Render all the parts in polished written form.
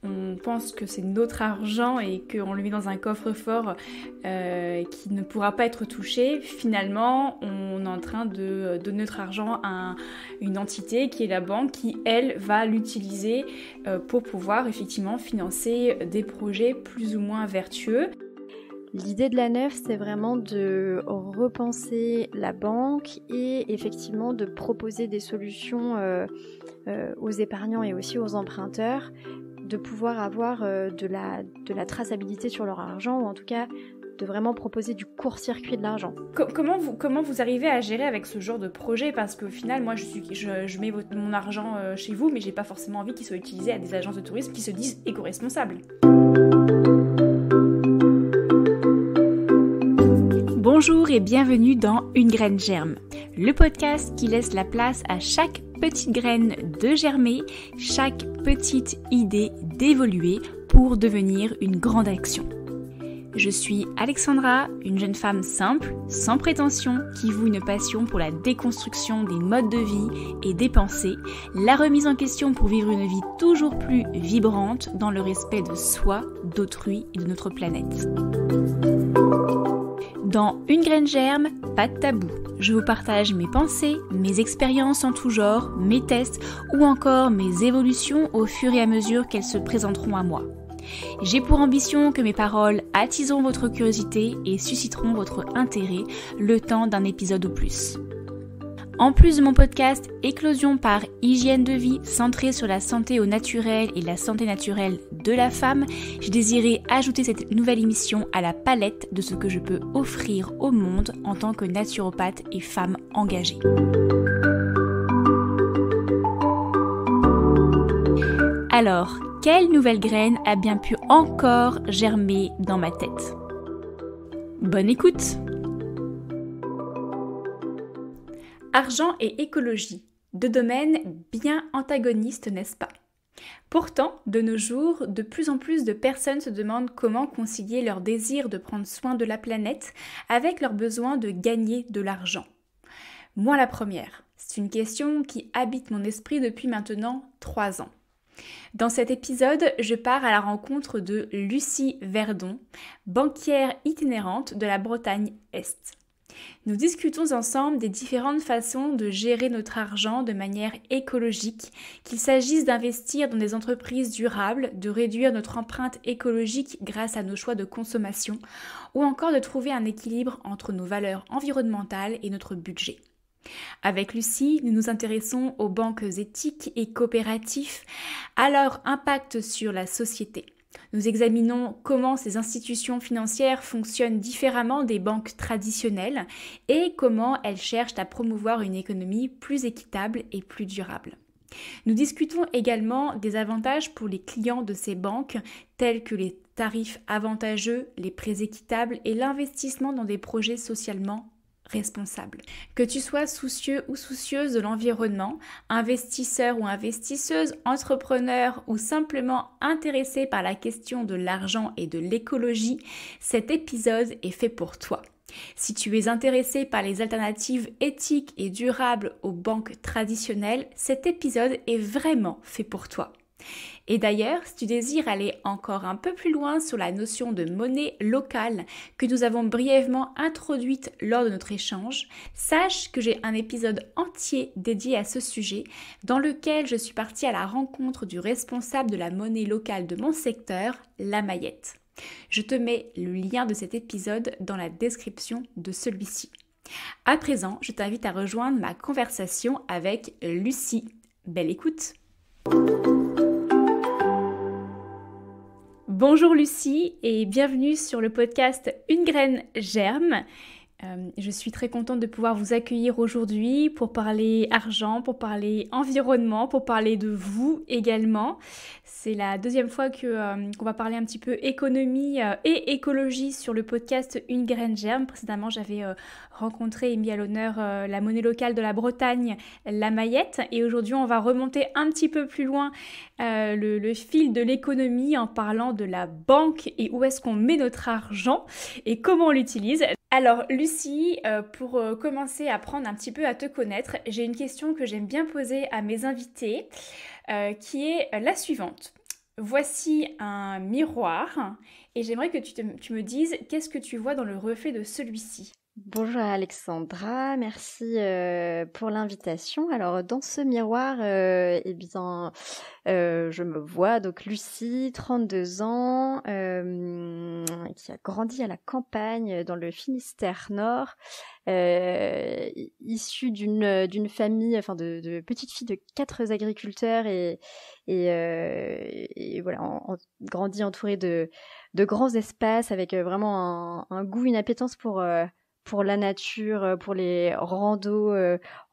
on pense que c'est notre argent et qu'on le met dans un coffre-fort qui ne pourra pas être touché, finalement on est en train de donner notre argent à une entité qui est la banque qui, elle, va l'utiliser pour pouvoir effectivement financer des projets plus ou moins vertueux. L'idée de la nef, c'est vraiment de repenser la banque et effectivement de proposer des solutions aux épargnants et aussi aux emprunteurs, de pouvoir avoir de la traçabilité sur leur argent, ou en tout cas de vraiment proposer du court-circuit de l'argent. Comment vous arrivez à gérer avec ce genre de projet? Parce qu'au final, moi je mets mon argent chez vous, mais j'ai pas forcément envie qu'il soit utilisé à des agences de tourisme qui se disent éco-responsables. Bonjour et bienvenue dans Une graine germe, le podcast qui laisse la place à chaque petite graine de germer, chaque petite idée d'évoluer pour devenir une grande action. Je suis Alexandra, une jeune femme simple, sans prétention, qui voue une passion pour la déconstruction des modes de vie et des pensées, la remise en question pour vivre une vie toujours plus vibrante dans le respect de soi, d'autrui et de notre planète. Dans Une graine germe, pas de tabou. Je vous partage mes pensées, mes expériences en tout genre, mes tests ou encore mes évolutions au fur et à mesure qu'elles se présenteront à moi. J'ai pour ambition que mes paroles attiseront votre curiosité et susciteront votre intérêt le temps d'un épisode ou plus. En plus de mon podcast Éclosion par hygiène de vie centré sur la santé au naturel et la santé naturelle de la femme, j'ai désiré ajouter cette nouvelle émission à la palette de ce que je peux offrir au monde en tant que naturopathe et femme engagée. Alors, quelle nouvelle graine a bien pu encore germer dans ma tête? Bonne écoute! Argent et écologie, deux domaines bien antagonistes, n'est-ce pas? Pourtant, de nos jours, de plus en plus de personnes se demandent comment concilier leur désir de prendre soin de la planète avec leur besoin de gagner de l'argent. Moi la première, c'est une question qui habite mon esprit depuis maintenant 3 ans. Dans cet épisode, je pars à la rencontre de Lucie Verdon, banquière itinérante de la Bretagne Est. Nous discutons ensemble des différentes façons de gérer notre argent de manière écologique, qu'il s'agisse d'investir dans des entreprises durables, de réduire notre empreinte écologique grâce à nos choix de consommation, ou encore de trouver un équilibre entre nos valeurs environnementales et notre budget. Avec Lucie, nous nous intéressons aux banques éthiques et coopératives, à leur impact sur la société. Nous examinons comment ces institutions financières fonctionnent différemment des banques traditionnelles et comment elles cherchent à promouvoir une économie plus équitable et plus durable. Nous discutons également des avantages pour les clients de ces banques, tels que les tarifs avantageux, les prêts équitables et l'investissement dans des projets socialement responsable. Que tu sois soucieux ou soucieuse de l'environnement, investisseur ou investisseuse, entrepreneur ou simplement intéressé par la question de l'argent et de l'écologie, cet épisode est fait pour toi. Si tu es intéressé par les alternatives éthiques et durables aux banques traditionnelles, cet épisode est vraiment fait pour toi. Et d'ailleurs, si tu désires aller encore un peu plus loin sur la notion de monnaie locale que nous avons brièvement introduite lors de notre échange, sache que j'ai un épisode entier dédié à ce sujet dans lequel je suis partie à la rencontre du responsable de la monnaie locale de mon secteur, la Mayette. Je te mets le lien de cet épisode dans la description de celui-ci. À présent, je t'invite à rejoindre ma conversation avec Lucie. Belle écoute! Bonjour Lucie et bienvenue sur le podcast Une graine germe. Je suis très contente de pouvoir vous accueillir aujourd'hui pour parler argent, pour parler environnement, pour parler de vous également. C'est la deuxième fois qu'on va parler un petit peu économie et écologie sur le podcast Une graine germe. Précédemment, j'avais rencontré et mis à l'honneur la monnaie locale de la Bretagne, la Mayette. Et aujourd'hui, on va remonter un petit peu plus loin le fil de l'économie en parlant de la banque et où est-ce qu'on met notre argent et comment on l'utilise. Alors Lucie, pour commencer à apprendre un petit peu à te connaître, j'ai une question que j'aime bien poser à mes invités qui est la suivante. voici un miroir et j'aimerais que tu me dises qu'est-ce que tu vois dans le reflet de celui-ci. Bonjour Alexandra, merci pour l'invitation. Alors dans ce miroir, eh bien, je me vois donc Lucie, 32 ans, qui a grandi à la campagne dans le Finistère Nord, issue d'une famille, enfin de petite fille de 4 agriculteurs et voilà, grandi entourée de grands espaces avec vraiment un goût, une appétence pour la nature, pour les randos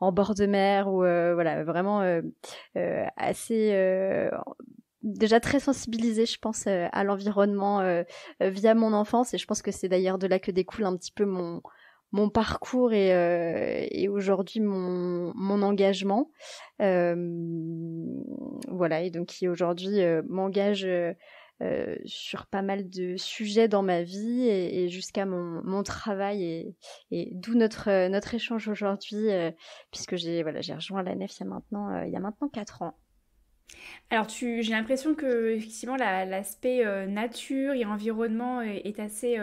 en bord de mer ou voilà, vraiment assez déjà très sensibilisée, je pense, à l'environnement via mon enfance, et je pense que c'est d'ailleurs de là que découle un petit peu mon parcours et aujourd'hui mon engagement. Voilà, et donc qui aujourd'hui m'engage sur pas mal de sujets dans ma vie et jusqu'à mon travail et d'où notre échange aujourd'hui, puisque j'ai rejoint la nef il y a maintenant 4 ans. Alors j'ai l'impression que effectivement l'aspect nature et environnement est assez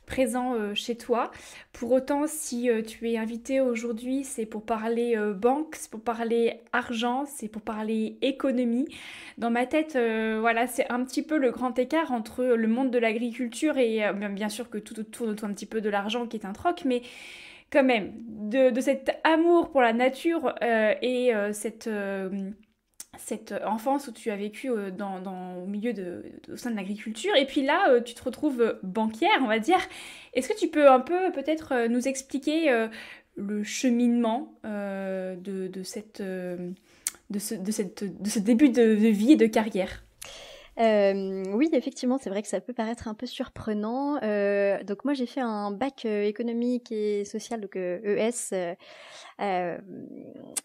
présent chez toi. Pour autant, si tu es invité aujourd'hui, c'est pour parler banque, c'est pour parler argent, c'est pour parler économie. Dans ma tête, voilà, c'est un petit peu le grand écart entre le monde de l'agriculture et bien sûr que tout tourne autour un petit peu de l'argent qui est un troc, mais quand même de cet amour pour la nature et cette enfance où tu as vécu au milieu au sein de l'agriculture. Et puis là, tu te retrouves banquière, on va dire. Est-ce que tu peux un peu peut-être nous expliquer le cheminement de ce début de vie et de carrière? Oui, effectivement, c'est vrai que ça peut paraître un peu surprenant. Donc moi, j'ai fait un bac économique et social, donc ES.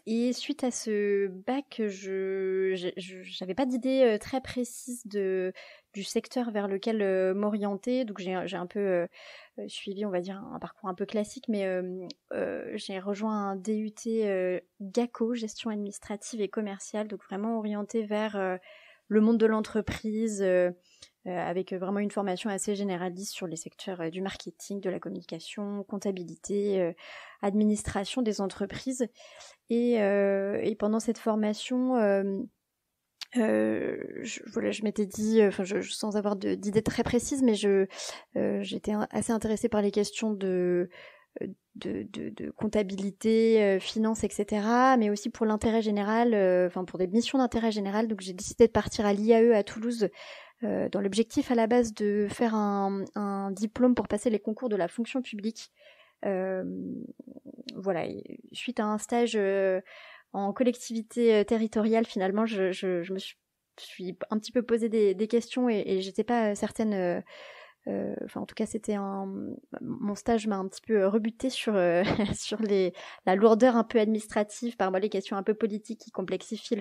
Et suite à ce bac, j'avais pas d'idée très précise du secteur vers lequel m'orienter. Donc j'ai un peu suivi, on va dire, un parcours un peu classique, mais j'ai rejoint un DUT GACO, gestion administrative et commerciale, donc vraiment orienté vers le monde de l'entreprise, avec vraiment une formation assez généraliste sur les secteurs du marketing, de la communication, comptabilité, administration des entreprises. Et pendant cette formation, je m'étais dit, sans avoir d'idée très précise, mais j'étais assez intéressée par les questions de comptabilité, finance, etc., mais aussi pour l'intérêt général, pour des missions d'intérêt général. Donc j'ai décidé de partir à l'IAE à Toulouse, dans l'objectif à la base de faire un diplôme pour passer les concours de la fonction publique. Voilà, et suite à un stage en collectivité territoriale, finalement, je me suis un petit peu posé des questions et j'étais pas certaine. En tout cas, mon stage m'a un petit peu rebuté sur sur la lourdeur un peu administrative, par moi les questions un peu politiques qui complexifient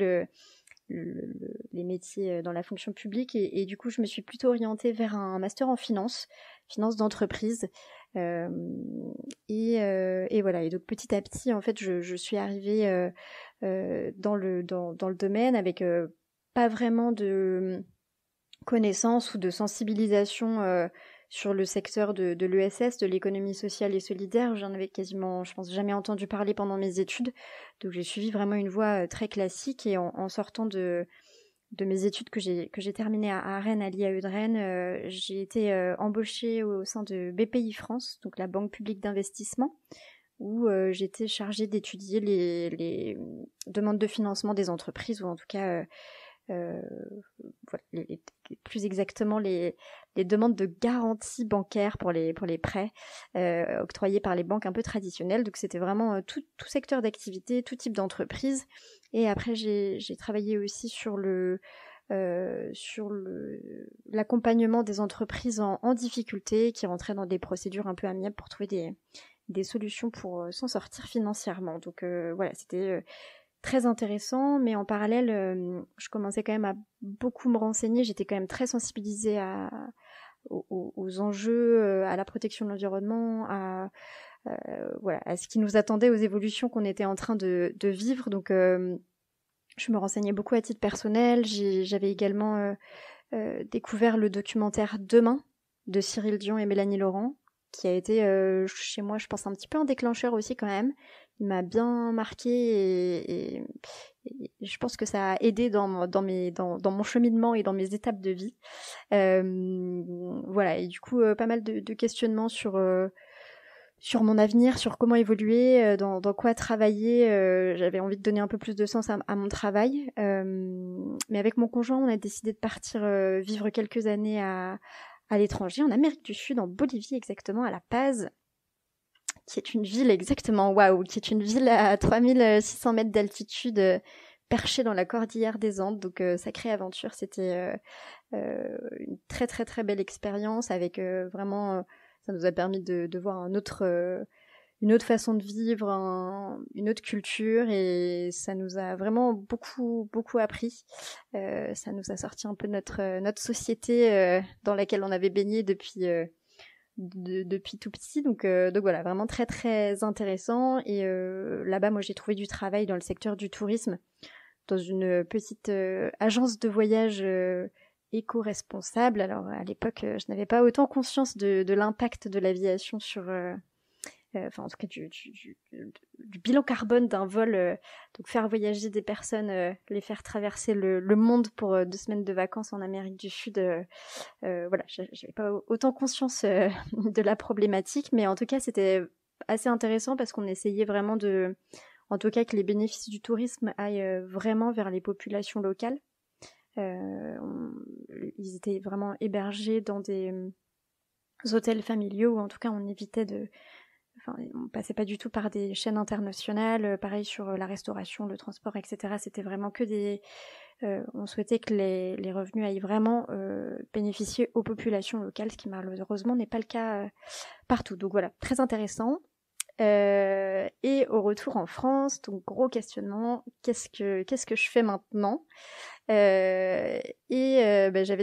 les métiers dans la fonction publique, et du coup, je me suis plutôt orientée vers un master en finance d'entreprise, et voilà. Et donc petit à petit, en fait, je suis arrivée dans le domaine avec pas vraiment de connaissance ou de sensibilisation sur le secteur de l'ESS, de l'économie sociale et solidaire. J'en avais quasiment, je pense, jamais entendu parler pendant mes études. Donc j'ai suivi vraiment une voie très classique, et en sortant de mes études que j'ai terminées à Rennes, à l'IAE de Rennes, j'ai été embauchée au sein de BPI France, donc la banque publique d'investissement, où j'étais chargée d'étudier les demandes de financement des entreprises, ou en tout cas plus exactement les demandes de garantie bancaire pour les prêts octroyés par les banques un peu traditionnelles. Donc c'était vraiment tout secteur d'activité, tout type d'entreprise. Et après j'ai travaillé aussi sur l'accompagnement des entreprises en difficulté, qui rentraient dans des procédures un peu amiables pour trouver des solutions pour s'en sortir financièrement. Donc voilà, c'était très intéressant, mais en parallèle, je commençais quand même à beaucoup me renseigner. J'étais quand même très sensibilisée aux enjeux, à la protection de l'environnement, à ce qui nous attendait, aux évolutions qu'on était en train de vivre. Donc je me renseignais beaucoup à titre personnel. J'avais également découvert le documentaire Demain de Cyril Dion et Mélanie Laurent, qui a été chez moi, je pense, un petit peu un déclencheur aussi quand même. Il m'a bien marqué et je pense que ça a aidé dans mon cheminement et dans mes étapes de vie. Voilà, et du coup, pas mal de questionnements sur mon avenir, sur comment évoluer, dans quoi travailler. J'avais envie de donner un peu plus de sens à mon travail. Mais avec mon conjoint, on a décidé de partir vivre quelques années à l'étranger, en Amérique du Sud, en Bolivie exactement, à La Paz, qui est une ville exactement, waouh, qui est une ville à 3600 mètres d'altitude, perchée dans la cordillère des Andes. Donc sacrée aventure, c'était une très très très belle expérience avec vraiment... ça nous a permis de voir une autre façon de vivre, une autre culture, et ça nous a vraiment beaucoup beaucoup appris. Ça nous a sorti un peu notre société dans laquelle on avait baigné depuis tout petit. Donc voilà, vraiment très très intéressant. Et là-bas, moi j'ai trouvé du travail dans le secteur du tourisme, dans une petite agence de voyage éco-responsable. Alors à l'époque, je n'avais pas autant conscience de l'impact de l'aviation sur, en tout cas du bilan carbone d'un vol. Donc faire voyager des personnes, les faire traverser le monde pour 2 semaines de vacances en Amérique du Sud. Voilà, j'avais pas autant conscience de la problématique, mais en tout cas c'était assez intéressant parce qu'on essayait vraiment en tout cas que les bénéfices du tourisme aillent vraiment vers les populations locales. Ils étaient vraiment hébergés dans des hôtels familiaux, ou en tout cas on évitait on passait pas du tout par des chaînes internationales. Pareil sur la restauration, le transport, etc. C'était vraiment que on souhaitait que les revenus aillent vraiment bénéficier aux populations locales, ce qui malheureusement n'est pas le cas partout. Donc voilà, très intéressant. Et au retour en France, donc gros questionnement, qu'est-ce que je fais maintenant? J'avais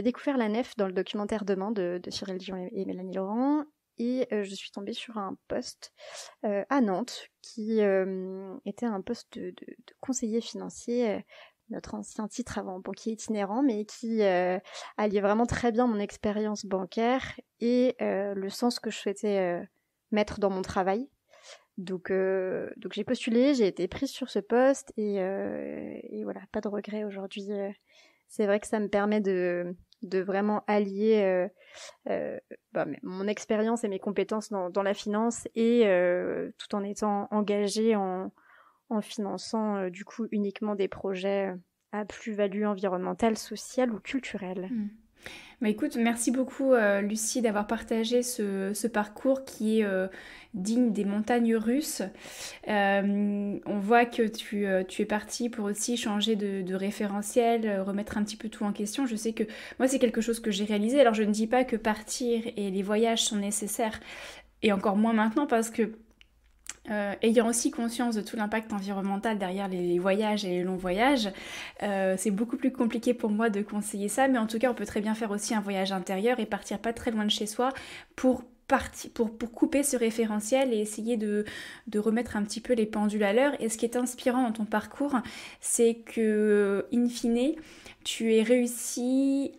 découvert la nef dans le documentaire Demain de Cyril Dion et Mélanie Laurent, et je suis tombée sur un poste à Nantes qui était un poste de conseiller financier, notre ancien titre avant banquier itinérant, mais qui alliait vraiment très bien mon expérience bancaire et le sens que je souhaitais mettre dans mon travail. Donc j'ai postulé, j'ai été prise sur ce poste et voilà, pas de regret aujourd'hui. C'est vrai que ça me permet de vraiment allier mon expérience et mes compétences dans la finance, et tout en étant engagée en finançant du coup uniquement des projets à plus-value environnementale, sociale ou culturelle. Bah écoute, merci beaucoup Lucie d'avoir partagé ce parcours qui est digne des montagnes russes. On voit que tu es partie pour aussi changer de référentiel, remettre un petit peu tout en question. Je sais que moi c'est quelque chose que j'ai réalisé. Alors je ne dis pas que partir et les voyages sont nécessaires, et encore moins maintenant, parce que ayant aussi conscience de tout l'impact environnemental derrière les voyages et les longs voyages, c'est beaucoup plus compliqué pour moi de conseiller ça, mais en tout cas on peut très bien faire aussi un voyage intérieur et partir pas très loin de chez soi pour couper ce référentiel et essayer de remettre un petit peu les pendules à l'heure. Et ce qui est inspirant dans ton parcours, c'est que in fine tu es réussi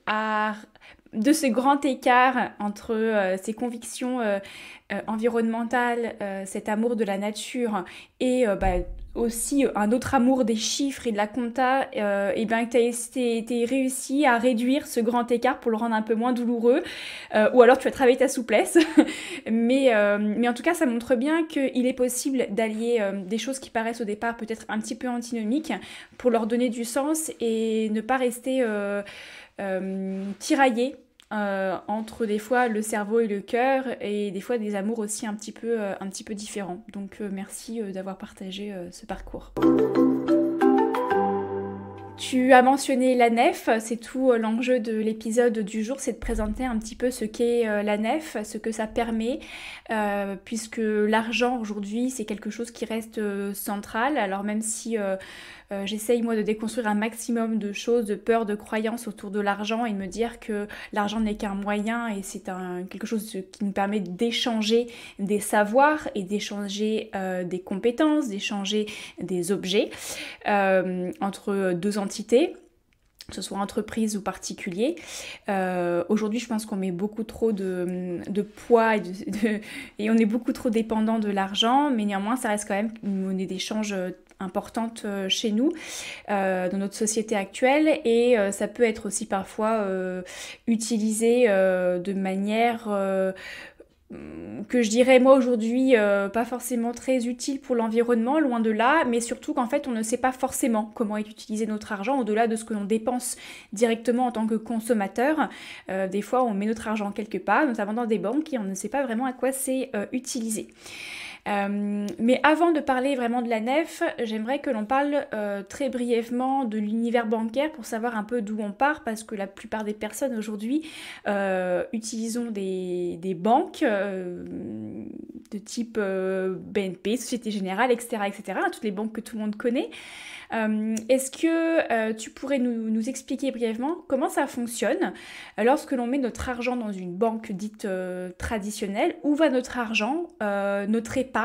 de ce grand écart entre ces convictions environnementales, cet amour de la nature, et aussi un autre amour des chiffres et de la compta, et bien que tu as réussi à réduire ce grand écart pour le rendre un peu moins douloureux, ou alors tu as travaillé ta souplesse. mais en tout cas ça montre bien qu'il est possible d'allier des choses qui paraissent au départ peut-être un petit peu antinomiques pour leur donner du sens et ne pas rester tiraillé entre des fois le cerveau et le cœur, et des fois des amours aussi un petit peu différents. Donc merci d'avoir partagé ce parcours. Tu as mentionné la nef, c'est tout l'enjeu de l'épisode du jour, c'est de présenter un petit peu ce qu'est la nef, ce que ça permet, puisque l'argent aujourd'hui c'est quelque chose qui reste central. Alors même si j'essaye moi de déconstruire un maximum de choses, de peurs, de croyances autour de l'argent, et me dire que l'argent n'est qu'un moyen et c'est quelque chose qui nous permet d'échanger des savoirs et d'échanger des compétences, d'échanger des objets entre deux entités. que ce soit entreprise ou particulier. Aujourd'hui, je pense qu'on met beaucoup trop de poids et on est beaucoup trop dépendant de l'argent, mais néanmoins, ça reste quand même une monnaie d'échange importante chez nous, dans notre société actuelle, et ça peut être aussi parfois utilisé de manière que je dirais moi aujourd'hui pas forcément très utile pour l'environnement, loin de là, mais surtout qu'en fait on ne sait pas forcément comment est utilisé notre argent au-delà de ce que l'on dépense directement en tant que consommateur. Des fois on met notre argent quelque part, notamment dans des banques, et on ne sait pas vraiment à quoi c'est utilisé. Mais avant de parler vraiment de la nef, j'aimerais que l'on parle très brièvement de l'univers bancaire pour savoir un peu d'où on part, parce que la plupart des personnes aujourd'hui utilisons des banques de type BNP, Société Générale, etc., etc., toutes les banques que tout le monde connaît. Est-ce que tu pourrais nous expliquer brièvement comment ça fonctionne lorsque l'on met notre argent dans une banque dite traditionnelle? Où va notre argent, notre épargne?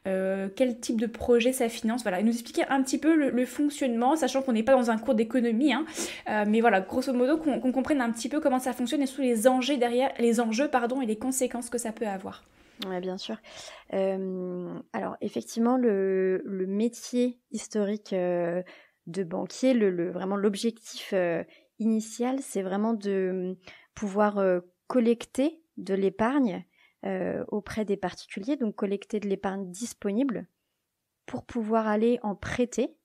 Quel type de projet ça finance? Voilà, nous expliquer un petit peu le fonctionnement, sachant qu'on n'est pas dans un cours d'économie, hein, mais voilà, grosso modo, qu'on comprenne un petit peu comment ça fonctionne et tous les enjeux derrière, les enjeux, pardon, et les conséquences que ça peut avoir. Oui, bien sûr. Alors, effectivement, le métier historique de banquier, vraiment l'objectif initial, c'est vraiment de pouvoir collecter de l'épargne auprès des particuliers, donc collecter de l'épargne disponible pour pouvoir aller en prêter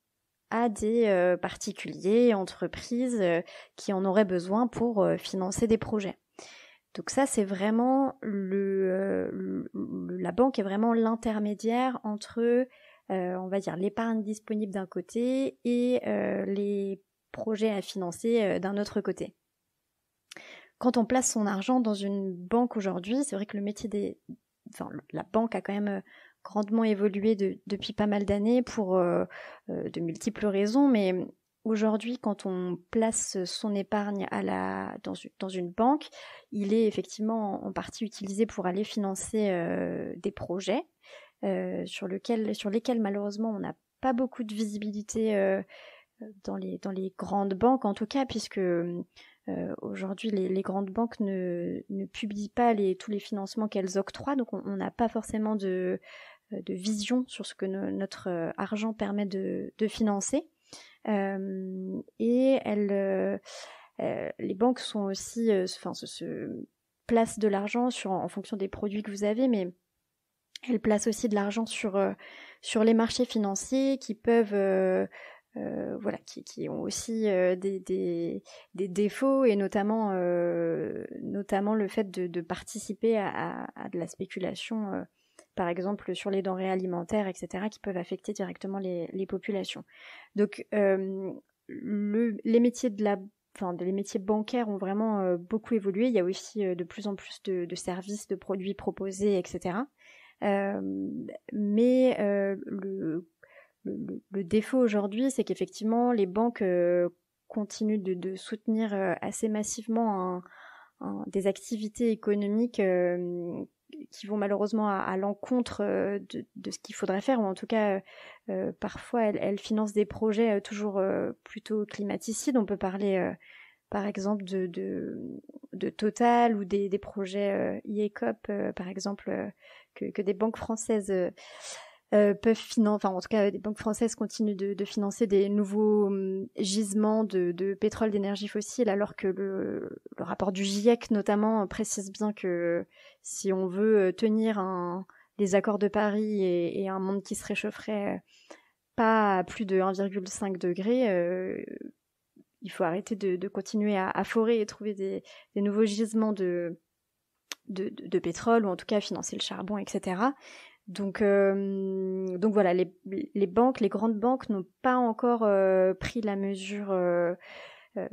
à des particuliers, entreprises qui en auraient besoin pour financer des projets. Donc ça, c'est vraiment la banque est vraiment l'intermédiaire entre, on va dire, l'épargne disponible d'un côté et les projets à financer d'un autre côté. Quand on place son argent dans une banque aujourd'hui, c'est vrai que le métier la banque a quand même grandement évolué depuis pas mal d'années pour de multiples raisons, mais aujourd'hui, quand on place son épargne dans une banque, il est effectivement en partie utilisé pour aller financer des projets sur lesquels malheureusement on n'a pas beaucoup de visibilité dans les grandes banques en tout cas, puisque aujourd'hui les grandes banques ne publient pas tous les financements qu'elles octroient, donc on n'a pas forcément de vision sur ce que notre argent permet de financer. Et les banques sont aussi, se placent de l'argent en fonction des produits que vous avez, mais elles placent aussi de l'argent sur les marchés financiers qui peuvent qui ont aussi des défauts, et notamment le fait de participer à de la spéculation, par exemple sur les denrées alimentaires, etc., qui peuvent affecter directement les populations. Donc les métiers les métiers bancaires ont vraiment beaucoup évolué. Il y a aussi de plus en plus de services, de produits proposés, etc. Mais le défaut aujourd'hui, c'est qu'effectivement, les banques continuent de soutenir assez massivement des activités économiques qui vont malheureusement à l'encontre de ce qu'il faudrait faire, ou en tout cas, parfois, elles financent des projets toujours plutôt climaticides. On peut parler, par exemple, de Total, ou des projets IECOP, par exemple, que des banques françaises peuvent financer, en tout cas des banques françaises continuent de financer des nouveaux gisements de pétrole, d'énergie fossile, alors que le rapport du GIEC notamment précise bien que si on veut tenir les accords de Paris et un monde qui se réchaufferait pas à plus de 1,5 degré, il faut arrêter de continuer à forer et trouver des nouveaux gisements de pétrole, ou en tout cas financer le charbon, etc. Donc voilà, les banques, les grandes banques n'ont pas encore pris la mesure.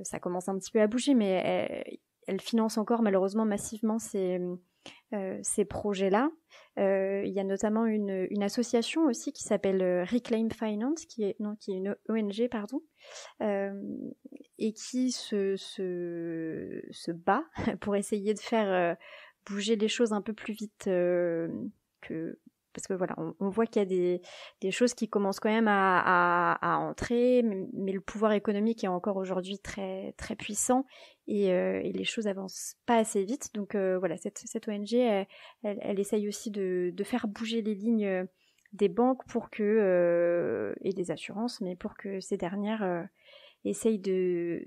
Ça commence un petit peu à bouger, mais elles financent encore malheureusement massivement ces projets-là. Il y a notamment une association aussi qui s'appelle Reclaim Finance, qui est une ONG, pardon, et qui se bat pour essayer de faire bouger les choses un peu plus vite que parce que voilà, on voit qu'il y a des choses qui commencent quand même à entrer, mais le pouvoir économique est encore aujourd'hui très, très puissant et les choses avancent pas assez vite. Donc voilà, cette ONG, elle essaye aussi de faire bouger les lignes des banques pour que et des assurances, mais pour que ces dernières essayent de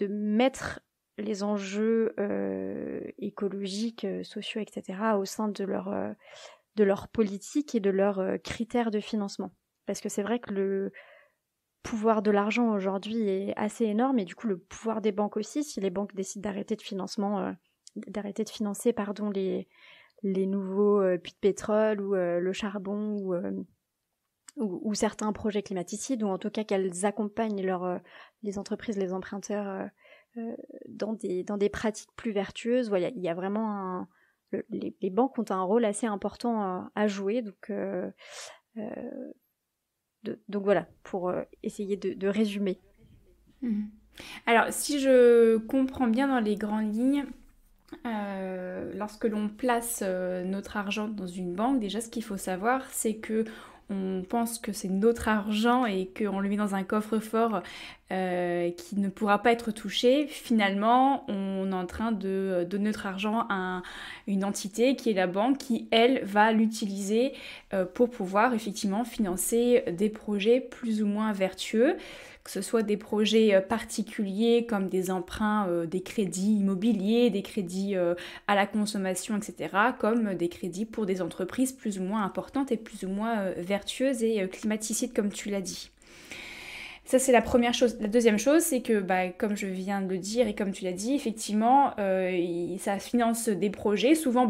mettre les enjeux écologiques, sociaux, etc. au sein de leur politique et de leurs critères de financement. Parce que c'est vrai que le pouvoir de l'argent aujourd'hui est assez énorme et du coup le pouvoir des banques aussi, si les banques décident d'arrêter de financer les nouveaux puits de pétrole ou le charbon ou certains projets climaticides, ou en tout cas qu'elles accompagnent les entreprises, les emprunteurs dans des pratiques plus vertueuses. Voilà, il y a vraiment les banques ont un rôle assez important à jouer. Donc voilà, pour essayer de résumer. Mmh. Alors, si je comprends bien dans les grandes lignes, lorsque l'on place notre argent dans une banque, déjà ce qu'il faut savoir, c'est que on pense que c'est notre argent et qu'on le met dans un coffre-fort qui ne pourra pas être touché. Finalement, on est en train de donner notre argent à une entité qui est la banque qui, elle, va l'utiliser pour pouvoir effectivement financer des projets plus ou moins vertueux, que ce soit des projets particuliers comme des emprunts, des crédits immobiliers, des crédits à la consommation, etc., comme des crédits pour des entreprises plus ou moins importantes et plus ou moins vertueuses et climaticides, comme tu l'as dit. Ça, c'est la première chose. La deuxième chose, c'est que, comme je viens de le dire et comme tu l'as dit, effectivement, ça finance des projets. Souvent,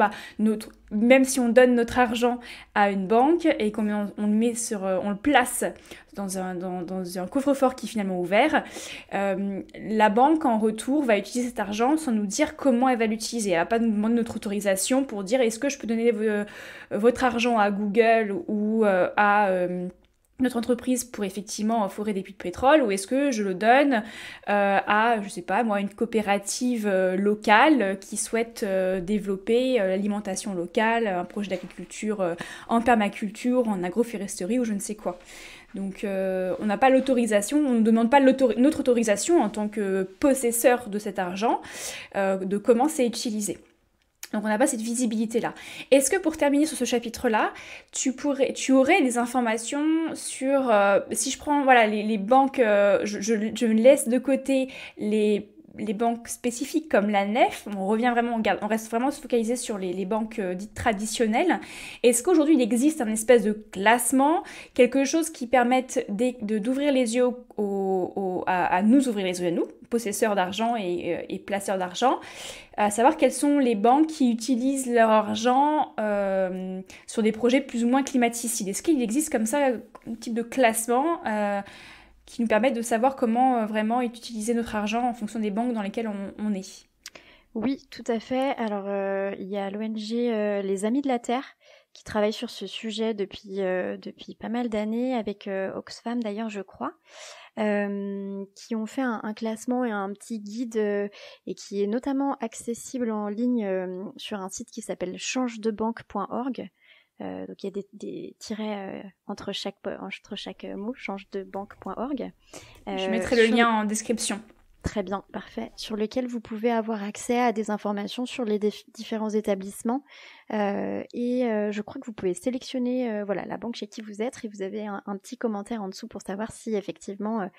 même si on donne notre argent à une banque et qu'on le met on le place dans un coffre-fort qui est finalement ouvert, la banque, en retour, va utiliser cet argent sans nous dire comment elle va l'utiliser. Elle va pas nous demander notre autorisation pour dire est-ce que je peux donner votre argent à Google ou à notre entreprise pour effectivement forer des puits de pétrole, ou est-ce que je le donne à, je sais pas moi, une coopérative locale qui souhaite développer l'alimentation locale, un projet d'agriculture en permaculture, en agroforesterie ou je ne sais quoi. Donc on n'a pas l'autorisation, on ne demande pas notre autorisation en tant que possesseur de cet argent de comment c'est utilisé. Donc on n'a pas cette visibilité-là. Est-ce que pour terminer sur ce chapitre-là, tu aurais des informations sur, si je prends voilà, les banques, je laisse de côté les banques spécifiques comme la NEF, on reste vraiment focalisé sur les banques dites traditionnelles. Est-ce qu'aujourd'hui il existe un espèce de classement, quelque chose qui permette d'ouvrir les yeux à nous ouvrir les yeux à nous, possesseurs d'argent et placeurs d'argent, à savoir quelles sont les banques qui utilisent leur argent sur des projets plus ou moins climaticides. Est-ce qu'il existe comme ça un type de classement qui nous permettent de savoir comment vraiment utiliser notre argent en fonction des banques dans lesquelles on est? Oui, tout à fait. Alors, il y a l'ONG Les Amis de la Terre qui travaille sur ce sujet depuis pas mal d'années, avec Oxfam d'ailleurs, je crois, qui ont fait un classement et un petit guide et qui est notamment accessible en ligne sur un site qui s'appelle changedebanque.org. Donc il y a des tirets entre chaque mot, changedebanque.org. Je mettrai le lien en description. Très bien, parfait. Sur lequel vous pouvez avoir accès à des informations sur les différents établissements. Je crois que vous pouvez sélectionner la banque chez qui vous êtes et vous avez un petit commentaire en dessous pour savoir si effectivement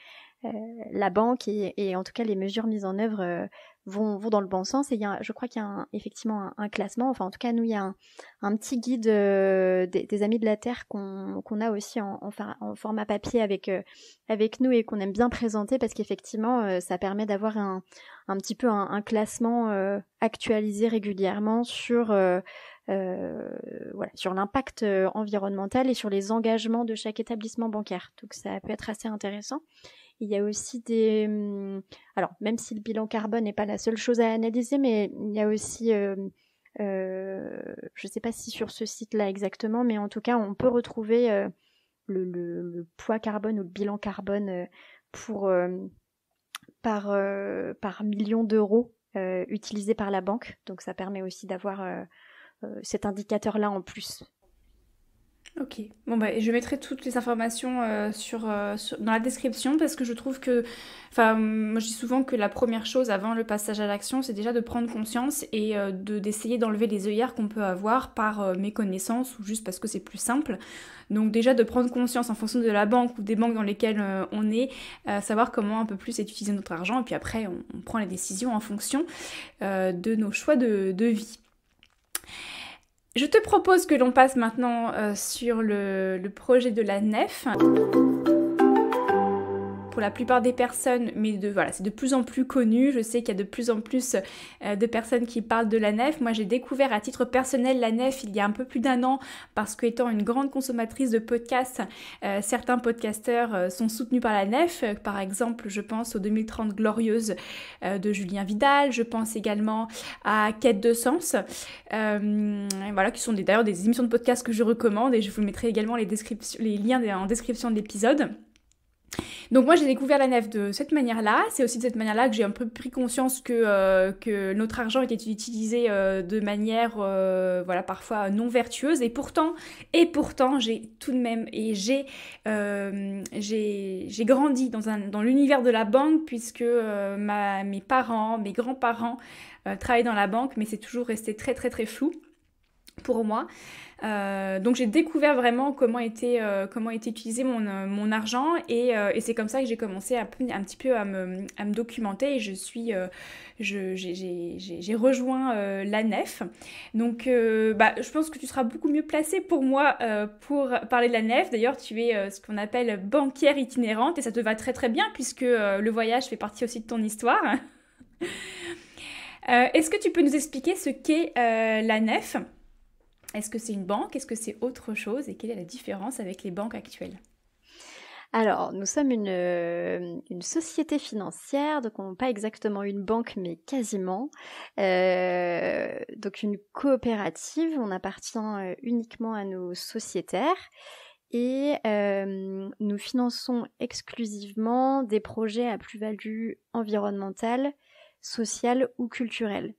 la banque et en tout cas les mesures mises en œuvre vont dans le bon sens. Et je crois qu'il y a effectivement un classement. Enfin, en tout cas, nous, il y a un petit guide des Amis de la Terre qu'on a aussi en format papier avec nous et qu'on aime bien présenter parce qu'effectivement, ça permet d'avoir un petit peu un classement actualisé régulièrement sur l'impact environnemental et sur les engagements de chaque établissement bancaire. Donc ça peut être assez intéressant. Il y a aussi alors même si le bilan carbone n'est pas la seule chose à analyser, mais il y a aussi, je ne sais pas si sur ce site-là exactement, mais en tout cas on peut retrouver le poids carbone ou le bilan carbone par million d'euros utilisés par la banque. Donc ça permet aussi d'avoir cet indicateur-là en plus. Ok, bon bah, je mettrai toutes les informations dans la description parce que je trouve que, enfin, moi je dis souvent que la première chose avant le passage à l'action, c'est déjà de prendre conscience et d'essayer d'enlever les œillères qu'on peut avoir par méconnaissance ou juste parce que c'est plus simple. Donc déjà de prendre conscience en fonction de la banque ou des banques dans lesquelles on est, savoir comment un peu plus est utilisé notre argent et puis après on prend les décisions en fonction de nos choix de vie. Je te propose que l'on passe maintenant sur le projet de la nef. Pour la plupart des personnes, mais voilà, c'est de plus en plus connu. Je sais qu'il y a de plus en plus de personnes qui parlent de la nef. Moi, j'ai découvert à titre personnel la nef il y a un peu plus d'un an parce qu'étant une grande consommatrice de podcasts, certains podcasteurs sont soutenus par la nef. Par exemple, je pense aux 2030 Glorieuses de Julien Vidal. Je pense également à Quête de sens, voilà, qui sont d'ailleurs des émissions de podcast que je recommande et je vous mettrai également les liens en description de l'épisode. Donc moi j'ai découvert la nef de cette manière-là, c'est aussi de cette manière-là que j'ai un peu pris conscience que notre argent était utilisé de manière voilà, parfois non vertueuse et pourtant j'ai tout de même j'ai grandi dans l'univers de la banque puisque mes parents, mes grands-parents travaillaient dans la banque mais c'est toujours resté très très très flou pour moi. Donc j'ai découvert vraiment comment était utilisé mon argent et c'est comme ça que j'ai commencé un petit peu à me documenter et j'ai rejoint la nef. Donc je pense que tu seras beaucoup mieux placée pour moi pour parler de la nef. D'ailleurs tu es ce qu'on appelle banquière itinérante et ça te va très très bien puisque le voyage fait partie aussi de ton histoire. Est-ce que tu peux nous expliquer ce qu'est la nef ? Est-ce que c'est une banque? Est-ce que c'est autre chose? Et quelle est la différence avec les banques actuelles? Alors, nous sommes une société financière, donc pas exactement une banque, mais quasiment. Donc une coopérative, on appartient uniquement à nos sociétaires et nous finançons exclusivement des projets à plus-value environnementale, sociale ou culturelle.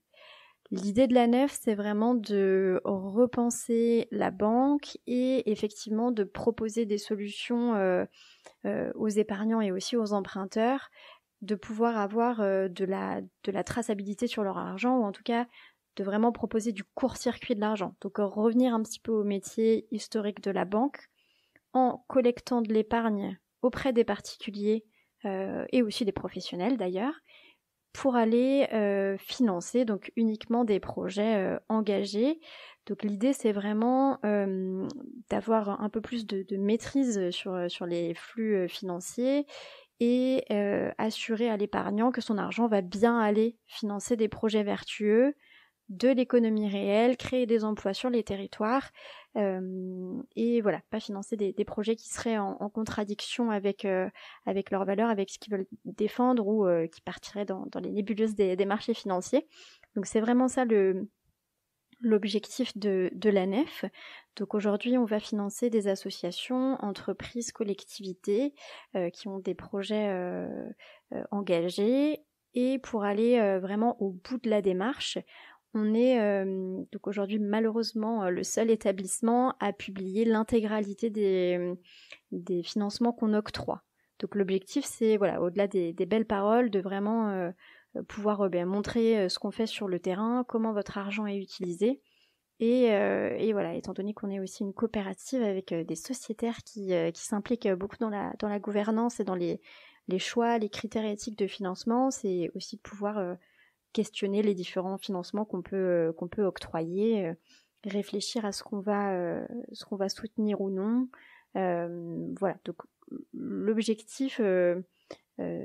L'idée de la nef, c'est vraiment de repenser la banque et effectivement de proposer des solutions aux épargnants et aussi aux emprunteurs, de pouvoir avoir de la traçabilité sur leur argent ou en tout cas de vraiment proposer du court-circuit de l'argent. Donc revenir un petit peu au métier historique de la banque en collectant de l'épargne auprès des particuliers et aussi des professionnels d'ailleurs, pour aller financer donc uniquement des projets engagés. Donc l'idée c'est vraiment d'avoir un peu plus de maîtrise sur les flux financiers et assurer à l'épargnant que son argent va bien aller financer des projets vertueux, de l'économie réelle, créer des emplois sur les territoires et voilà, pas financer des projets qui seraient en contradiction avec leurs valeurs, avec ce qu'ils veulent défendre ou qui partiraient dans les nébuleuses des marchés financiers. Donc c'est vraiment ça l'objectif de la nef. Donc aujourd'hui, on va financer des associations, entreprises, collectivités qui ont des projets engagés et pour aller vraiment au bout de la démarche, on est donc aujourd'hui malheureusement le seul établissement à publier l'intégralité des financements qu'on octroie. Donc l'objectif c'est voilà, au-delà des belles paroles, de vraiment pouvoir montrer ce qu'on fait sur le terrain, comment votre argent est utilisé. Et voilà, étant donné qu'on est aussi une coopérative avec des sociétaires qui s'impliquent beaucoup dans la gouvernance et dans les choix, les critères éthiques de financement, c'est aussi de pouvoir questionner les différents financements qu'on peut octroyer, réfléchir à ce qu'on va soutenir ou non. Voilà, donc l'objectif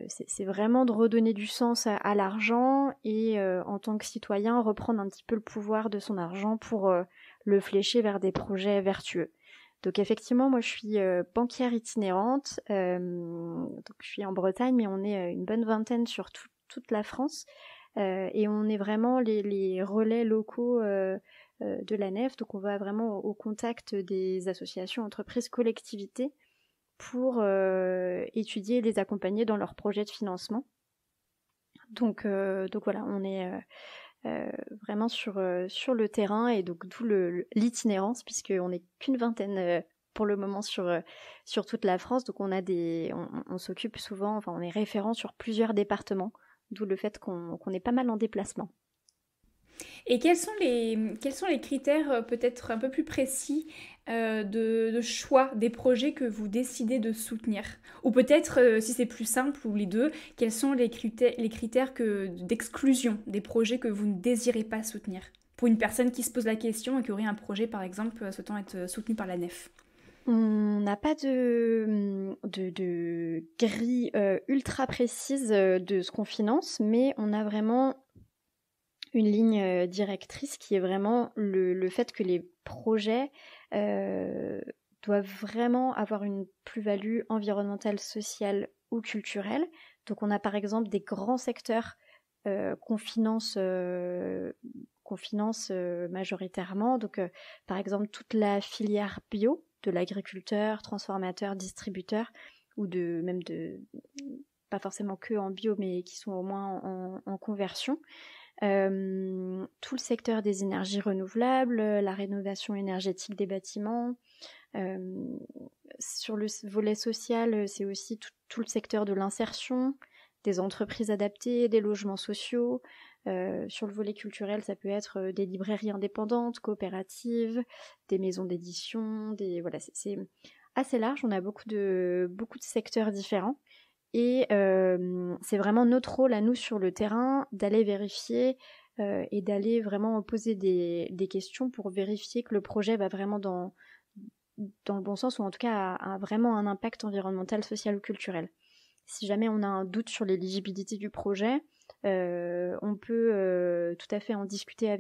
c'est vraiment de redonner du sens à l'argent et en tant que citoyen reprendre un petit peu le pouvoir de son argent pour le flécher vers des projets vertueux. Donc effectivement, moi je suis banquière itinérante, donc je suis en Bretagne, mais on est une bonne vingtaine sur toute la France. Et on est vraiment les relais locaux de la nef, donc on va vraiment au contact des associations, entreprises, collectivités pour étudier et les accompagner dans leurs projets de financement. Donc voilà, on est vraiment sur le terrain et donc d'où l'itinérance puisqu'on n'est qu'une vingtaine pour le moment sur toute la France. Donc on s'occupe souvent, enfin on est référent sur plusieurs départements, d'où le fait qu'on est pas mal en déplacement. Et quels sont les critères peut-être un peu plus précis de choix des projets que vous décidez de soutenir? Ou peut-être, si c'est plus simple, ou les deux, quels sont les critères d'exclusion des projets que vous ne désirez pas soutenir? Pour une personne qui se pose la question et qui aurait un projet, par exemple, souhaitant être soutenu par la nef. On n'a pas de grille ultra précise de ce qu'on finance, mais on a vraiment une ligne directrice qui est vraiment le fait que les projets doivent vraiment avoir une plus-value environnementale, sociale ou culturelle. Donc on a par exemple des grands secteurs qu'on finance majoritairement. Donc par exemple toute la filière bio, de l'agriculteur, transformateur, distributeur, ou pas forcément que en bio, mais qui sont au moins en conversion. Tout le secteur des énergies renouvelables, la rénovation énergétique des bâtiments. Sur le volet social, c'est aussi tout le secteur de l'insertion, des entreprises adaptées, des logements sociaux. Sur le volet culturel, ça peut être des librairies indépendantes, coopératives, des maisons d'édition, voilà, c'est assez large. On a beaucoup de secteurs différents. Et c'est vraiment notre rôle à nous sur le terrain d'aller vérifier et d'aller vraiment poser des questions pour vérifier que le projet va vraiment dans le bon sens, ou en tout cas a vraiment un impact environnemental, social ou culturel. Si jamais on a un doute sur l'éligibilité du projet, on peut tout à fait en discuter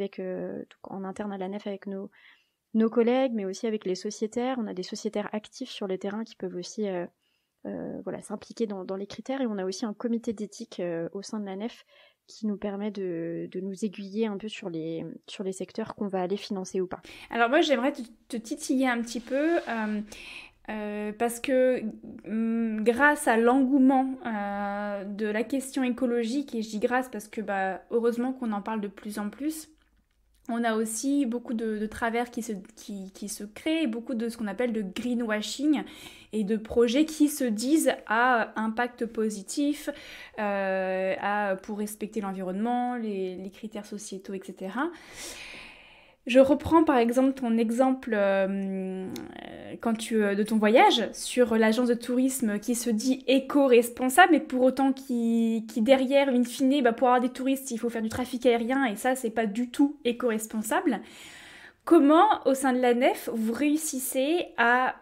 en interne à la nef avec nos collègues, mais aussi avec les sociétaires. On a des sociétaires actifs sur le terrain qui peuvent aussi s'impliquer dans les critères, et on a aussi un comité d'éthique au sein de la nef qui nous permet de nous aiguiller un peu sur les secteurs qu'on va aller financer ou pas. Alors moi j'aimerais te titiller un petit peu parce que grâce à l'engouement de la question écologique, et je dis grâce parce que heureusement qu'on en parle de plus en plus, on a aussi beaucoup de travers qui se créent, beaucoup de ce qu'on appelle de greenwashing et de projets qui se disent à impact positif, pour respecter l'environnement, les critères sociétaux, etc. Je reprends par exemple ton exemple de ton voyage sur l'agence de tourisme qui se dit éco-responsable, mais pour autant qui derrière, in fine, pour avoir des touristes, il faut faire du trafic aérien, et ça, c'est pas du tout éco-responsable. Comment, au sein de la nef, vous réussissez à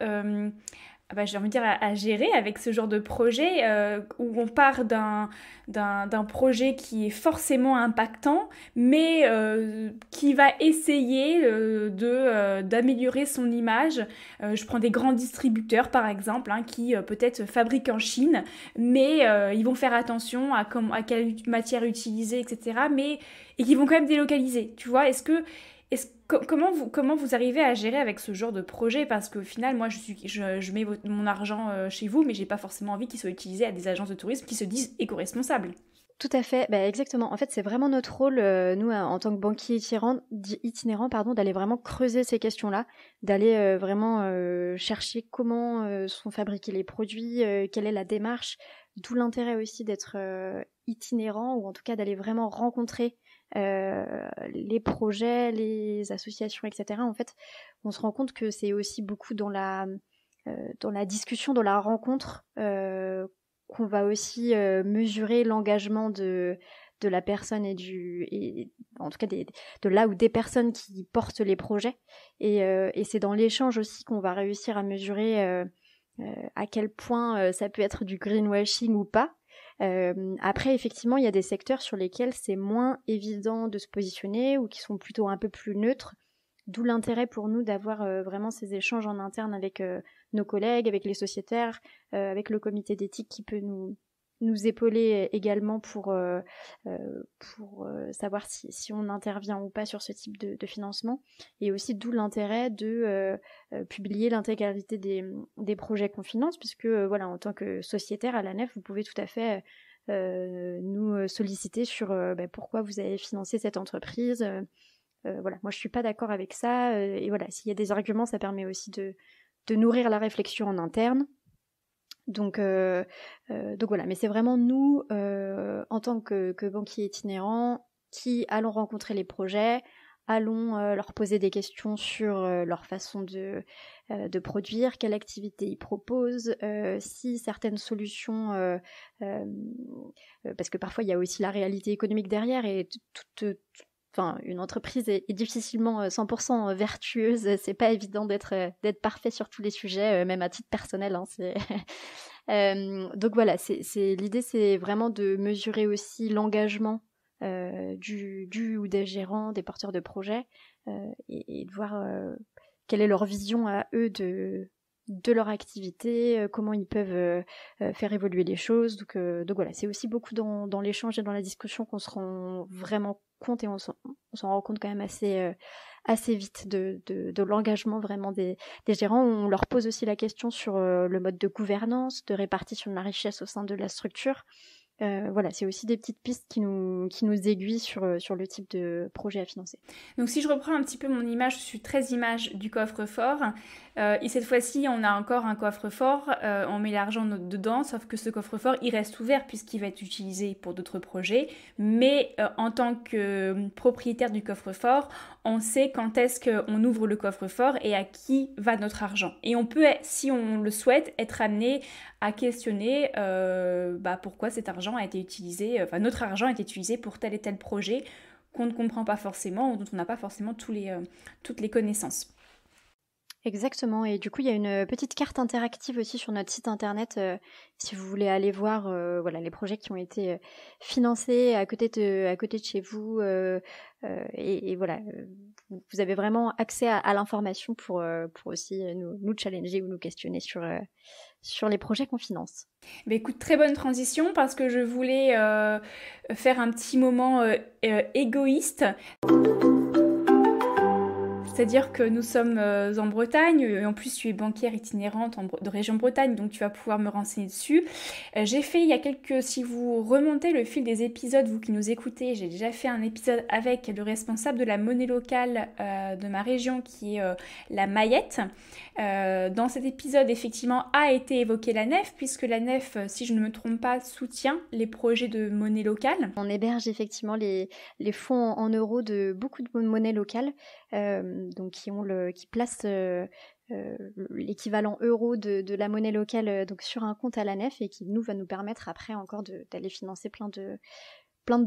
j'ai envie de dire à gérer avec ce genre de projet où on part d'un projet qui est forcément impactant, mais qui va essayer d'améliorer son image. Je prends des grands distributeurs par exemple, qui peut-être fabriquent en Chine, mais ils vont faire attention à quelle matière utiliser, etc. Et qui vont quand même délocaliser. Tu vois, comment vous arrivez à gérer avec ce genre de projet? Parce qu'au final, moi, je mets mon argent chez vous, mais j'ai pas forcément envie qu'il soit utilisé à des agences de tourisme qui se disent éco-responsables. Tout à fait, exactement. En fait, c'est vraiment notre rôle, nous, en tant que banquier itinérant, d'aller vraiment creuser ces questions-là, d'aller vraiment chercher comment sont fabriqués les produits, quelle est la démarche, d'où l'intérêt aussi d'être itinérant, ou en tout cas d'aller vraiment rencontrer les projets, les associations, etc. En fait, on se rend compte que c'est aussi beaucoup dans la discussion, dans la rencontre, qu'on va aussi mesurer l'engagement de la personne et en tout cas de là ou des personnes qui portent les projets. Et c'est dans l'échange aussi qu'on va réussir à mesurer à quel point ça peut être du greenwashing ou pas. Après, effectivement, il y a des secteurs sur lesquels c'est moins évident de se positionner, ou qui sont plutôt un peu plus neutres, d'où l'intérêt pour nous d'avoir vraiment ces échanges en interne avec nos collègues, avec les sociétaires, avec le comité d'éthique qui peut nous épauler également pour savoir si on intervient ou pas sur ce type de financement, et aussi d'où l'intérêt de publier l'intégralité des projets qu'on finance, puisque en tant que sociétaire à la nef, vous pouvez tout à fait nous solliciter sur pourquoi vous avez financé cette entreprise. Moi je suis pas d'accord avec ça, et voilà, s'il y a des arguments, ça permet aussi de nourrir la réflexion en interne. Donc voilà, mais c'est vraiment nous, en tant que banquiers itinérants, qui allons rencontrer les projets, allons leur poser des questions sur leur façon de produire, quelle activité ils proposent, si certaines solutions, parce que parfois il y a aussi la réalité économique derrière et enfin, une entreprise est difficilement 100% vertueuse. C'est pas évident d'être parfait sur tous les sujets, même à titre personnel. Hein, donc voilà, l'idée, c'est vraiment de mesurer aussi l'engagement du ou des gérants, des porteurs de projets, et de voir quelle est leur vision à eux de leur activité, comment ils peuvent faire évoluer les choses. Donc voilà, c'est aussi beaucoup dans l'échange et dans la discussion qu'on se rend vraiment compte, et on s'en rend compte quand même assez vite de l'engagement vraiment des gérants. On leur pose aussi la question sur le mode de gouvernance, de répartition de la richesse au sein de la structure. Voilà, c'est aussi des petites pistes qui nous aiguillent sur le type de projet à financer. Donc si je reprends un petit peu mon image, je suis très image du coffre-fort. Et cette fois-ci, on a encore un coffre-fort, on met l'argent dedans, sauf que ce coffre-fort, il reste ouvert puisqu'il va être utilisé pour d'autres projets. Mais en tant que propriétaire du coffre-fort, on sait quand est-ce qu'on ouvre le coffre-fort et à qui va notre argent. Et on peut, si on le souhaite, être amené à questionner pourquoi cet argent a été utilisé, notre argent a été utilisé pour tel et tel projet qu'on ne comprend pas forcément ou dont on n'a pas forcément toutes les connaissances. Exactement, et du coup il y a une petite carte interactive aussi sur notre site internet si vous voulez aller voir voilà, les projets qui ont été financés à côté de chez vous, et voilà, vous avez vraiment accès à l'information pour aussi nous challenger ou nous questionner sur les projets qu'on finance. Bah écoute, très bonne transition parce que je voulais faire un petit moment égoïste. C'est-à-dire que nous sommes en Bretagne, et en plus tu es banquière itinérante de région Bretagne, donc tu vas pouvoir me renseigner dessus. J'ai fait il y a si vous remontez le fil des épisodes, vous qui nous écoutez, j'ai déjà fait un épisode avec le responsable de la monnaie locale de ma région qui est la Mayette. Dans cet épisode, effectivement, a été évoquée la NEF, puisque la NEF, si je ne me trompe pas, soutient les projets de monnaie locale. On héberge effectivement les fonds en euros de beaucoup de monnaies locales, donc qui placent l'équivalent euro de la monnaie locale donc sur un compte à la NEF, et qui va nous permettre après encore d'aller financer plein de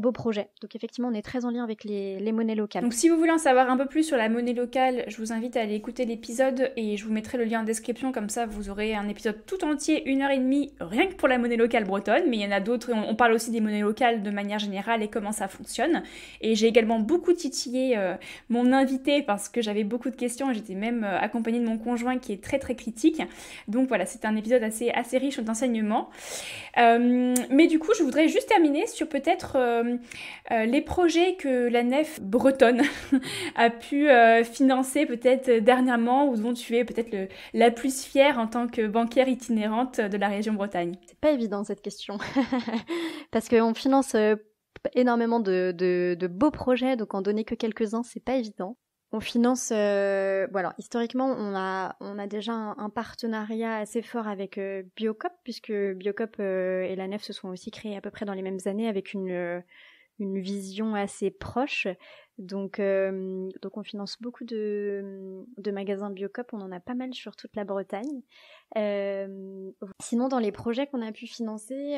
beaux projets. Donc effectivement, on est très en lien avec les monnaies locales. Donc si vous voulez en savoir un peu plus sur la monnaie locale, je vous invite à aller écouter l'épisode et je vous mettrai le lien en description, comme ça vous aurez un épisode tout entier, 1h30, rien que pour la monnaie locale bretonne, mais il y en a d'autres, on parle aussi des monnaies locales de manière générale et comment ça fonctionne. Et j'ai également beaucoup titillé mon invité parce que j'avais beaucoup de questions et j'étais même accompagnée de mon conjoint qui est très très critique. Donc voilà, c'est un épisode assez riche d'enseignements. Mais du coup, je voudrais juste terminer sur peut-être les projets que la NEF bretonne a pu financer peut-être dernièrement, ou dont tu es peut-être la plus fière en tant que banquière itinérante de la région Bretagne. C'est pas évident cette question, parce qu'on finance énormément de beaux projets, donc en donner que quelques-uns, c'est pas évident. On finance, voilà, historiquement, on a déjà un partenariat assez fort avec Biocop, puisque Biocop et la NEF se sont aussi créés à peu près dans les mêmes années, avec une vision assez proche. Donc on finance beaucoup de magasins Biocop, on en a pas mal sur toute la Bretagne. Sinon, dans les projets qu'on a pu financer,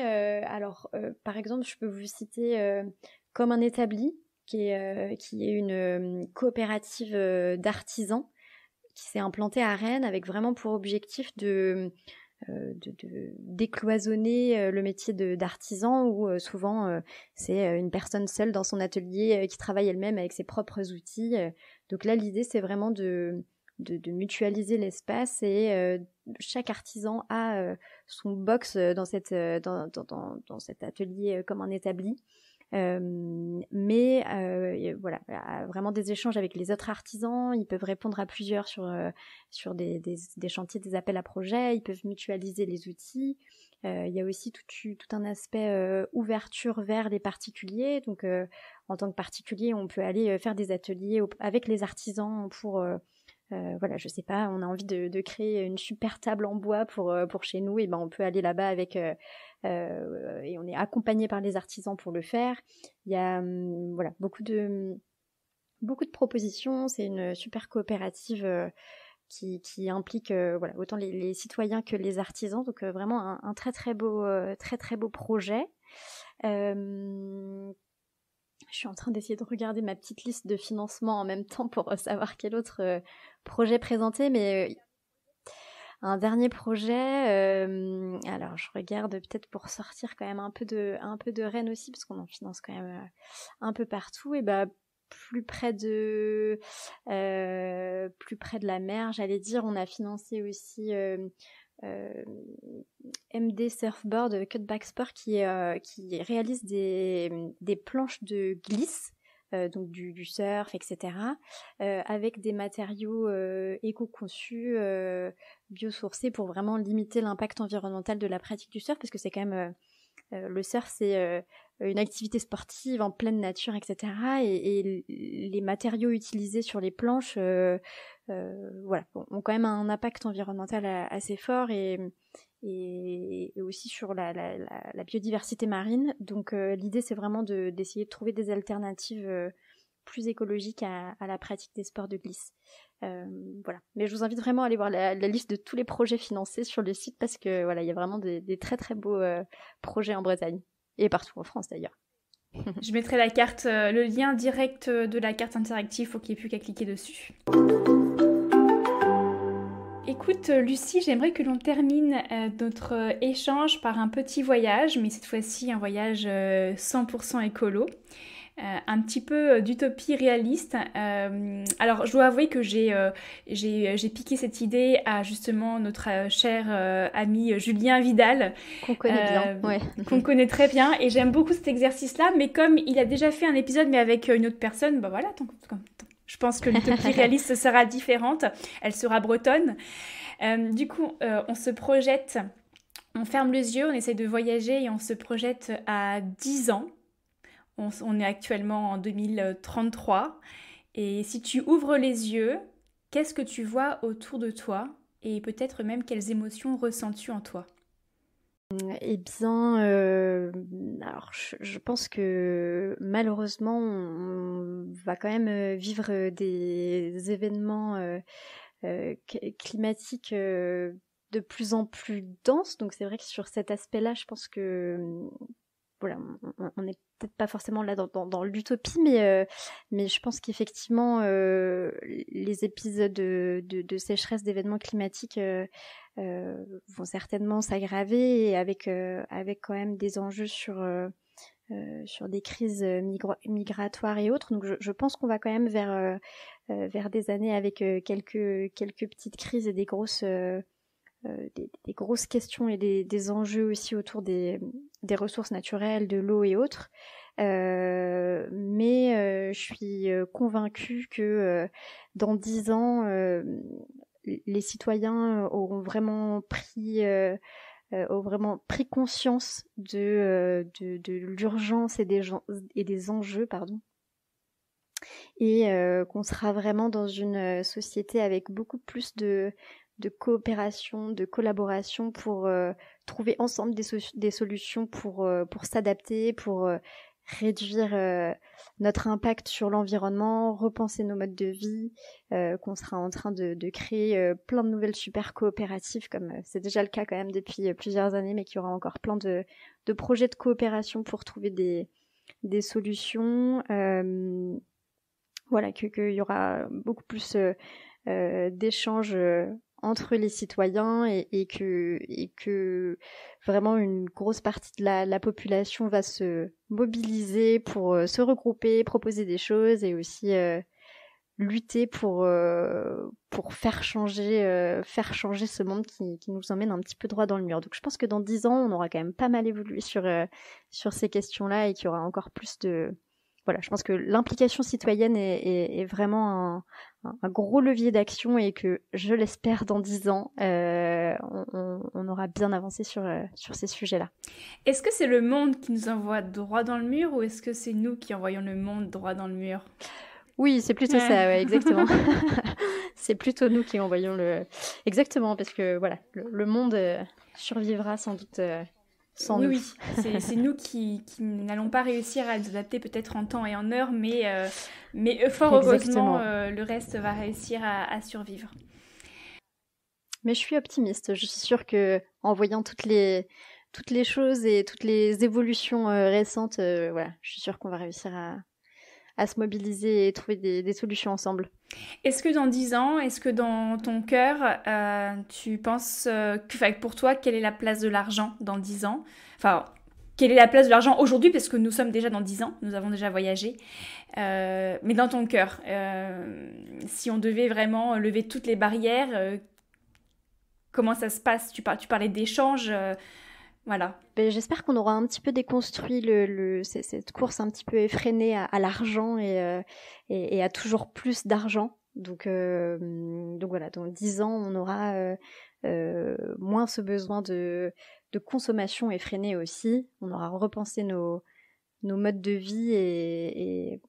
par exemple, je peux vous citer Comme un établi, qui est une coopérative d'artisans qui s'est implantée à Rennes, avec vraiment pour objectif de décloisonner le métier d'artisan, où souvent c'est une personne seule dans son atelier qui travaille elle-même avec ses propres outils. Donc là, l'idée, c'est vraiment de mutualiser l'espace, et chaque artisan a son box dans cet atelier comme un établi. Mais voilà, vraiment des échanges avec les autres artisans. Ils peuvent répondre à plusieurs sur des chantiers, des appels à projets. Ils peuvent mutualiser les outils. Il y a aussi tout un aspect ouverture vers les particuliers. Donc en tant que particulier, on peut aller faire des ateliers avec les artisans pour voilà, je sais pas, on a envie de créer une super table en bois pour chez nous, et ben on peut aller là-bas avec et on est accompagné par les artisans pour le faire. Il y a voilà beaucoup de propositions. C'est une super coopérative qui implique voilà autant les citoyens que les artisans. Donc vraiment un très très beau projet. Je suis en train d'essayer de regarder ma petite liste de financement en même temps pour savoir quel autre projet présenter, mais un dernier projet. Alors je regarde peut-être pour sortir quand même un peu de Rennes aussi, parce qu'on en finance quand même un peu partout. Et bah plus près de la mer, j'allais dire, on a financé aussi MD Surfboard Cutback Sport qui réalise des planches de glisse, donc du surf, etc., avec des matériaux éco-conçus, biosourcés, pour vraiment limiter l'impact environnemental de la pratique du surf, parce que c'est quand même le surf, c'est une activité sportive en pleine nature, etc. Et les matériaux utilisés sur les planches voilà, ont quand même un impact environnemental assez fort, et aussi sur la biodiversité marine. Donc l'idée, c'est vraiment d'essayer de trouver des alternatives plus écologiques à la pratique des sports de glisse. Voilà. Mais je vous invite vraiment à aller voir la liste de tous les projets financés sur le site, parce que voilà, il y a vraiment des très très beaux projets en Bretagne et partout en France d'ailleurs. Je mettrai la carte, le lien direct de la carte interactive, faut qu'il n'y ait plus qu'à cliquer dessus. Écoute Lucie, j'aimerais que l'on termine notre échange par un petit voyage, mais cette fois-ci un voyage 100% écolo. Un petit peu d'utopie réaliste. Alors, je dois avouer que j'ai piqué cette idée à justement notre cher ami Julien Vidal. Qu'on connaît bien, ouais. Qu'on connaît très bien, et j'aime beaucoup cet exercice-là, mais comme il a déjà fait un épisode, mais avec une autre personne, bah voilà, je pense que l'utopie réaliste sera différente, elle sera bretonne. Du coup, on se projette, on ferme les yeux, on essaie de voyager et on se projette à 10 ans. On est actuellement en 2033. Et si tu ouvres les yeux, qu'est-ce que tu vois autour de toi? Et peut-être même quelles émotions ressens-tu en toi? Eh bien, alors je pense que malheureusement, on va quand même vivre des événements climatiques de plus en plus denses. Donc c'est vrai que sur cet aspect-là, je pense que voilà, on n'est peut-être pas forcément là dans l'utopie, mais je pense qu'effectivement les épisodes de sécheresse, d'événements climatiques vont certainement s'aggraver, et avec quand même des enjeux sur des crises migratoires et autres. Donc je pense qu'on va quand même vers des années avec quelques petites crises et des grosses questions, et des enjeux aussi autour des ressources naturelles, de l'eau et autres. Mais je suis convaincue que dans 10 ans, les citoyens auront vraiment pris conscience de l'urgence et des enjeux, et qu'on sera vraiment dans une société avec beaucoup plus de coopération, de collaboration, pour trouver ensemble des solutions pour s'adapter, pour réduire notre impact sur l'environnement, repenser nos modes de vie, qu'on sera en train de créer plein de nouvelles super coopératives, comme c'est déjà le cas quand même depuis plusieurs années, mais qu'il y aura encore plein de projets de coopération pour trouver des solutions. Voilà, qu'il y aura beaucoup plus d'échanges entre les citoyens, et que vraiment une grosse partie de la population va se mobiliser pour se regrouper, proposer des choses, et aussi lutter pour faire changer ce monde qui nous emmène un petit peu droit dans le mur. Donc je pense que dans 10 ans, on aura quand même pas mal évolué sur ces questions-là, et qu'il y aura encore plus de... Voilà, je pense que l'implication citoyenne est vraiment un gros levier d'action, et que, je l'espère, dans 10 ans, on aura bien avancé sur ces sujets-là. Est-ce que c'est le monde qui nous envoie droit dans le mur, ou est-ce que c'est nous qui envoyons le monde droit dans le mur? Oui, c'est plutôt ça, ouais, exactement. C'est plutôt nous qui envoyons le... Exactement, parce que voilà, le monde survivra sans doute sans Oui, nous. oui, c'est nous qui n'allons pas réussir à nous adapter peut-être en temps et en heure, mais fort heureusement, Exactement. le reste va réussir à survivre. Mais je suis optimiste. Je suis sûre que en voyant toutes les choses et toutes les évolutions récentes, voilà, je suis sûre qu'on va réussir à se mobiliser et trouver des solutions ensemble. Est-ce que dans 10 ans, est-ce que dans ton cœur, tu penses que pour toi, quelle est la place de l'argent dans 10 ans? Enfin, quelle est la place de l'argent aujourd'hui? Parce que nous sommes déjà dans 10 ans, nous avons déjà voyagé. Mais dans ton cœur, si on devait vraiment lever toutes les barrières, comment ça se passe? Tu parlais d'échanges, voilà. Ben, j'espère qu'on aura un petit peu déconstruit cette course un petit peu effrénée à l'argent et à toujours plus d'argent. Donc voilà, dans 10 ans, on aura moins ce besoin de consommation effrénée aussi. On aura repensé nos modes de vie et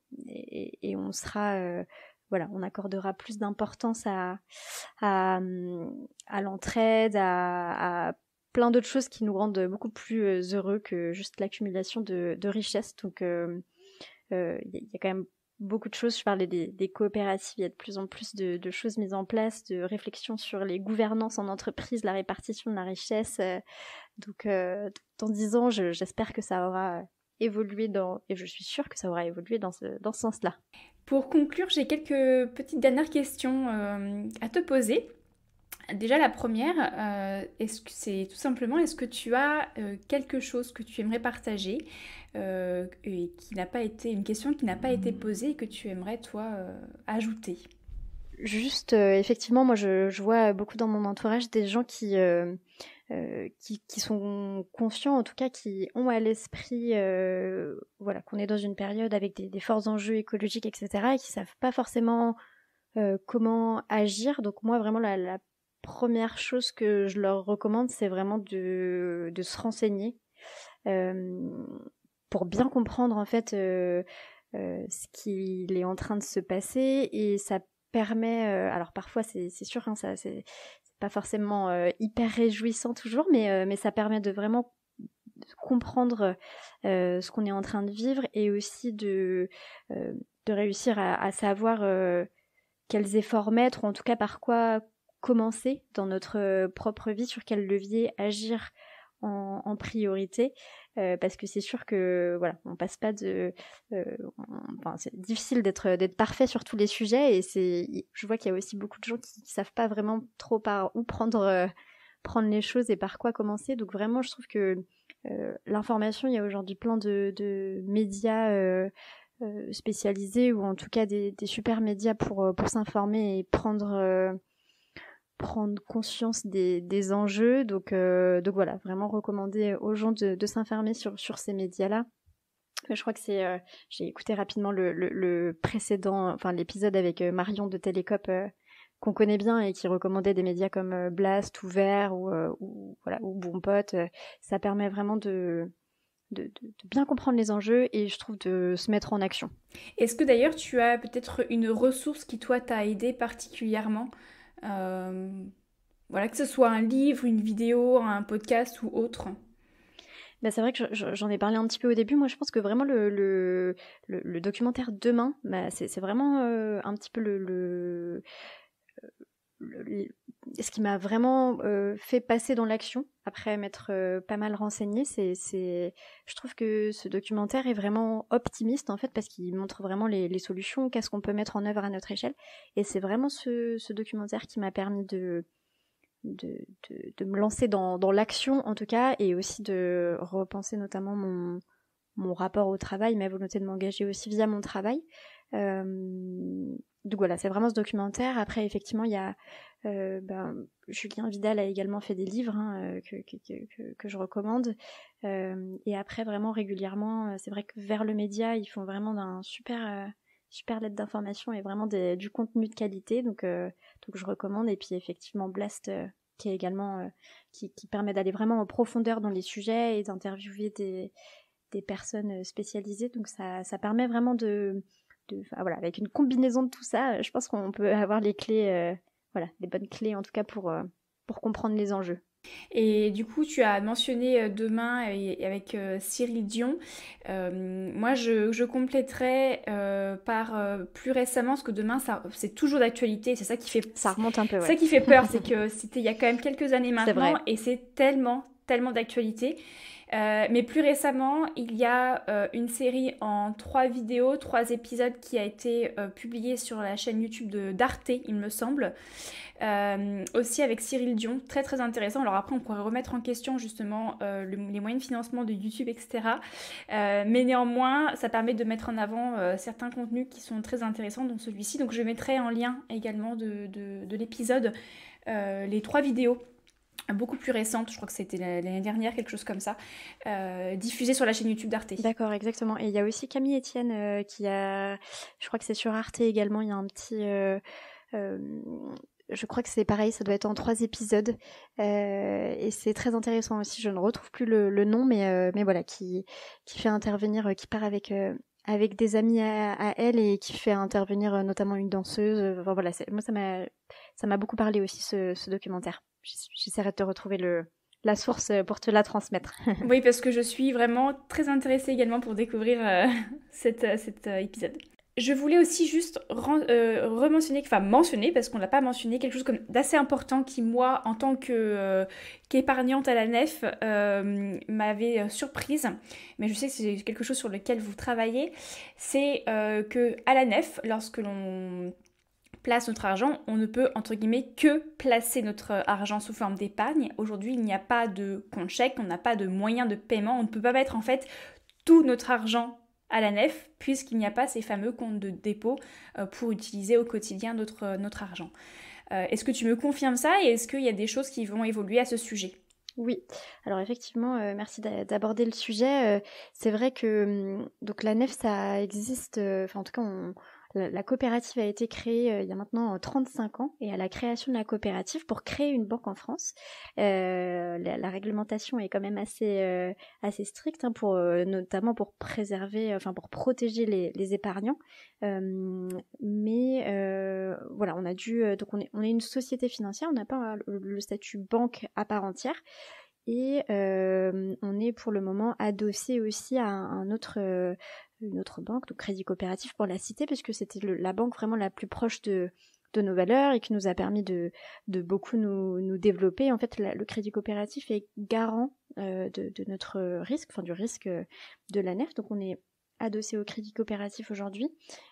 on sera... voilà, on accordera plus d'importance à l'entraide, à plein d'autres choses qui nous rendent beaucoup plus heureux que juste l'accumulation de richesses. Donc, y a quand même beaucoup de choses. Je parlais des coopératives. Il y a de plus en plus de choses mises en place, de réflexions sur les gouvernances en entreprise, la répartition de la richesse. Donc, dans 10 ans, j'espère que ça aura évolué et je suis sûre que ça aura évolué dans ce sens-là. Pour conclure, j'ai quelques petites dernières questions à te poser. Déjà, la première, c'est tout simplement, est-ce que tu as quelque chose que tu aimerais partager et qui n'a pas été, une question qui n'a pas été posée et que tu aimerais, toi, ajouter? Juste, effectivement, moi, je vois beaucoup dans mon entourage des gens qui sont conscients, en tout cas, qui ont à l'esprit, voilà, qu'on est dans une période avec des forts enjeux écologiques, etc., et qui savent pas forcément comment agir. Donc moi, vraiment, la première chose que je leur recommande, c'est vraiment de se renseigner pour bien comprendre en fait ce qu'il est en train de se passer, et ça permet, alors parfois c'est sûr, hein, ça c'est pas forcément hyper réjouissant toujours, mais ça permet de vraiment comprendre ce qu'on est en train de vivre, et aussi de réussir à savoir quels efforts mettre, ou en tout cas par quoi commencer dans notre propre vie, sur quel levier agir en priorité, parce que c'est sûr que voilà, on passe pas enfin, c'est difficile d'être parfait sur tous les sujets, et je vois qu'il y a aussi beaucoup de gens qui savent pas vraiment trop par où prendre les choses et par quoi commencer. Donc vraiment, je trouve que l'information, il y a aujourd'hui plein de médias spécialisés, ou en tout cas des super médias pour s'informer et prendre conscience des enjeux. Donc voilà, vraiment recommander aux gens de s'informer sur ces médias-là. Je crois que j'ai écouté rapidement le précédent, enfin l'épisode avec Marion de Télécope, qu'on connaît bien, et qui recommandait des médias comme Blast, Ouvert ou Bon Pote. Ça permet vraiment de bien comprendre les enjeux, et je trouve de se mettre en action. Est-ce que d'ailleurs tu as peut-être une ressource qui toi t'a aidé particulièrement voilà, que ce soit un livre, une vidéo, un podcast ou autre? Bah, c'est vrai que j'en ai parlé un petit peu au début. Moi, je pense que vraiment le documentaire Demain, bah, c'est vraiment un petit peu ce qui m'a vraiment fait passer dans l'action après m'être pas mal renseignée. Je trouve que ce documentaire est vraiment optimiste en fait, parce qu'il montre vraiment les solutions, qu'est-ce qu'on peut mettre en œuvre à notre échelle. Et c'est vraiment ce documentaire qui m'a permis de me lancer dans l'action en tout cas, et aussi de repenser notamment mon rapport au travail, ma volonté de m'engager aussi via mon travail. Donc voilà, c'est vraiment ce documentaire. Après, effectivement, il y a Julien Vidal a également fait des livres que je recommande. Et après, vraiment régulièrement, c'est vrai que vers le média, ils font vraiment d'un super lettre d'information, et vraiment du contenu de qualité. Donc je recommande. Et puis effectivement, Blast, qui est également qui permet d'aller vraiment en profondeur dans les sujets et d'interviewer des personnes spécialisées. Donc ça permet vraiment de voilà, avec une combinaison de tout ça, je pense qu'on peut avoir les clés, voilà, les bonnes clés en tout cas pour comprendre les enjeux. Et du coup, tu as mentionné demain avec Cyril Dion. Moi, je compléterai par plus récemment, parce que demain, c'est toujours d'actualité. C'est ça qui fait, Ça remonte un peu, ouais. ça qui fait peur, c'est que c'était il y a quand même quelques années C'est maintenant, vrai. et c'est tellement, tellement d'actualité. Mais plus récemment, il y a une série en 3 vidéos, 3 épisodes qui a été publiée sur la chaîne YouTube d'Arte, il me semble. Aussi avec Cyril Dion, très très intéressant. Alors après, on pourrait remettre en question justement les moyens de financement de YouTube, etc. Mais néanmoins, ça permet de mettre en avant certains contenus qui sont très intéressants, dont celui-ci. Donc je mettrai en lien également de l'épisode les 3 vidéos beaucoup plus récentes, je crois que c'était l'année dernière, quelque chose comme ça, diffusées sur la chaîne YouTube d'Arte. D'accord, exactement. Et il y a aussi Camille Etienne qui a, je crois que c'est sur Arte également, il y a un petit... je crois que c'est pareil, ça doit être en 3 épisodes. Et c'est très intéressant aussi, je ne retrouve plus le nom, mais voilà, qui fait intervenir, qui part avec des amis à elle et qui fait intervenir notamment une danseuse. Enfin, voilà, moi ça m'a beaucoup parlé aussi ce documentaire. J'essaierai de te retrouver la source pour te la transmettre. Oui, parce que je suis vraiment très intéressée également pour découvrir cet épisode. Je voulais aussi juste mentionner, parce qu'on ne l'a pas mentionné, quelque chose d'assez important qui, moi, en tant qu'épargnante à la nef, m'avait surprise, mais je sais que c'est quelque chose sur lequel vous travaillez, c'est que à la nef, lorsque l'on place notre argent, on ne peut, entre guillemets, que placer notre argent sous forme d'épargne. Aujourd'hui, il n'y a pas de compte chèque, on n'a pas de moyen de paiement, on ne peut pas mettre en fait tout notre argent à la nef, puisqu'il n'y a pas ces fameux comptes de dépôt pour utiliser au quotidien notre argent. Est-ce que tu me confirmes ça et est-ce qu'il y a des choses qui vont évoluer à ce sujet ? Oui, alors effectivement, merci d'aborder le sujet. C'est vrai que donc la nef, ça existe, enfin en tout cas, la coopérative a été créée il y a maintenant 35 ans, et à la création de la coopérative, pour créer une banque en France, la réglementation est quand même assez stricte, hein, notamment pour préserver, enfin pour protéger les épargnants. Mais voilà, on a dû, donc on est une société financière, on n'a pas le statut banque à part entière. Et on est pour le moment adossé aussi à une autre banque, donc Crédit Coopératif pour la citer, puisque c'était la banque vraiment la plus proche de nos valeurs et qui nous a permis de beaucoup nous développer. En fait, le Crédit Coopératif est garant de notre risque, enfin du risque de la nef, donc on est adossé au Crédit Coopératif aujourd'hui.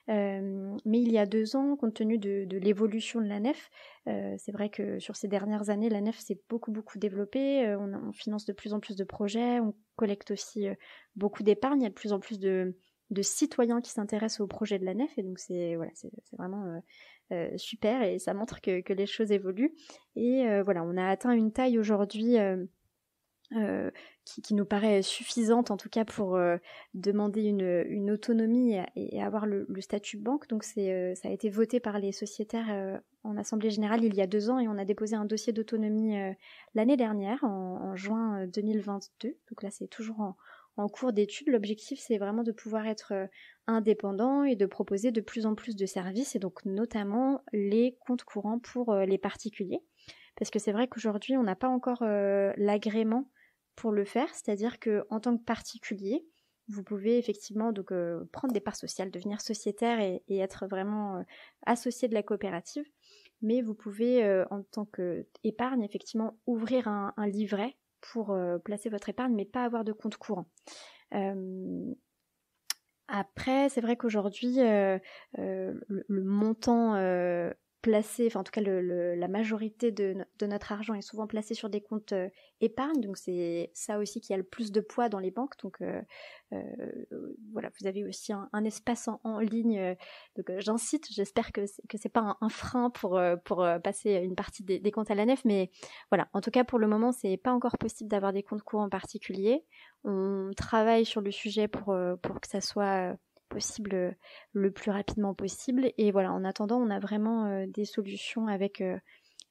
Mais il y a 2 ans, compte tenu de l'évolution de la nef, c'est vrai que sur ces dernières années, la nef s'est beaucoup développée. On finance de plus en plus de projets, on collecte aussi beaucoup d'épargne. Il y a de plus en plus de citoyens qui s'intéressent au projet de la nef, et donc c'est vraiment super, et ça montre que les choses évoluent. Et voilà, on a atteint une taille aujourd'hui qui nous paraît suffisante, en tout cas pour demander une autonomie et avoir le statut banque. Donc ça a été voté par les sociétaires en Assemblée Générale il y a 2 ans, et on a déposé un dossier d'autonomie l'année dernière, en juin 2022. Donc là, c'est toujours en cours d'étude. L'objectif, c'est vraiment de pouvoir être indépendant et de proposer de plus en plus de services, et donc notamment les comptes courants pour les particuliers. Parce que c'est vrai qu'aujourd'hui, on n'a pas encore l'agrément pour le faire, c'est-à-dire que en tant que particulier, vous pouvez effectivement donc prendre des parts sociales, devenir sociétaire et être vraiment associé de la coopérative, mais vous pouvez en tant qu'épargne effectivement ouvrir un livret pour placer votre épargne, mais pas avoir de compte courant. Après, c'est vrai qu'aujourd'hui, le montant placé, enfin en tout cas la majorité de notre argent est souvent placé sur des comptes épargne, donc c'est ça aussi qui a le plus de poids dans les banques. Donc voilà, vous avez aussi un espace en ligne, donc j'incite, j'espère que c'est pas un frein pour passer une partie des comptes à la nef, mais voilà, en tout cas pour le moment c'est pas encore possible d'avoir des comptes courants particuliers. On travaille sur le sujet pour que ça soit possible le plus rapidement possible, et voilà, en attendant on a vraiment des solutions avec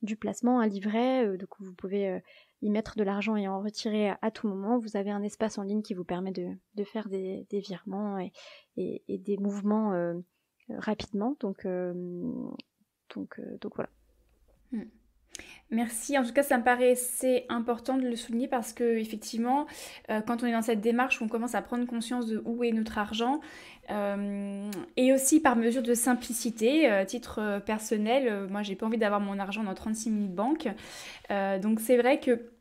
du placement, un livret, donc vous pouvez y mettre de l'argent et en retirer à tout moment. Vous avez un espace en ligne qui vous permet de faire des virements et des mouvements rapidement. Donc voilà. Merci. En tout cas, ça me paraissait important de le souligner parce que effectivement, quand on est dans cette démarche où on commence à prendre conscience de où est notre argent, et aussi par mesure de simplicité, titre personnel, moi j'ai pas envie d'avoir mon argent dans 36 000 banques. Donc c'est vrai que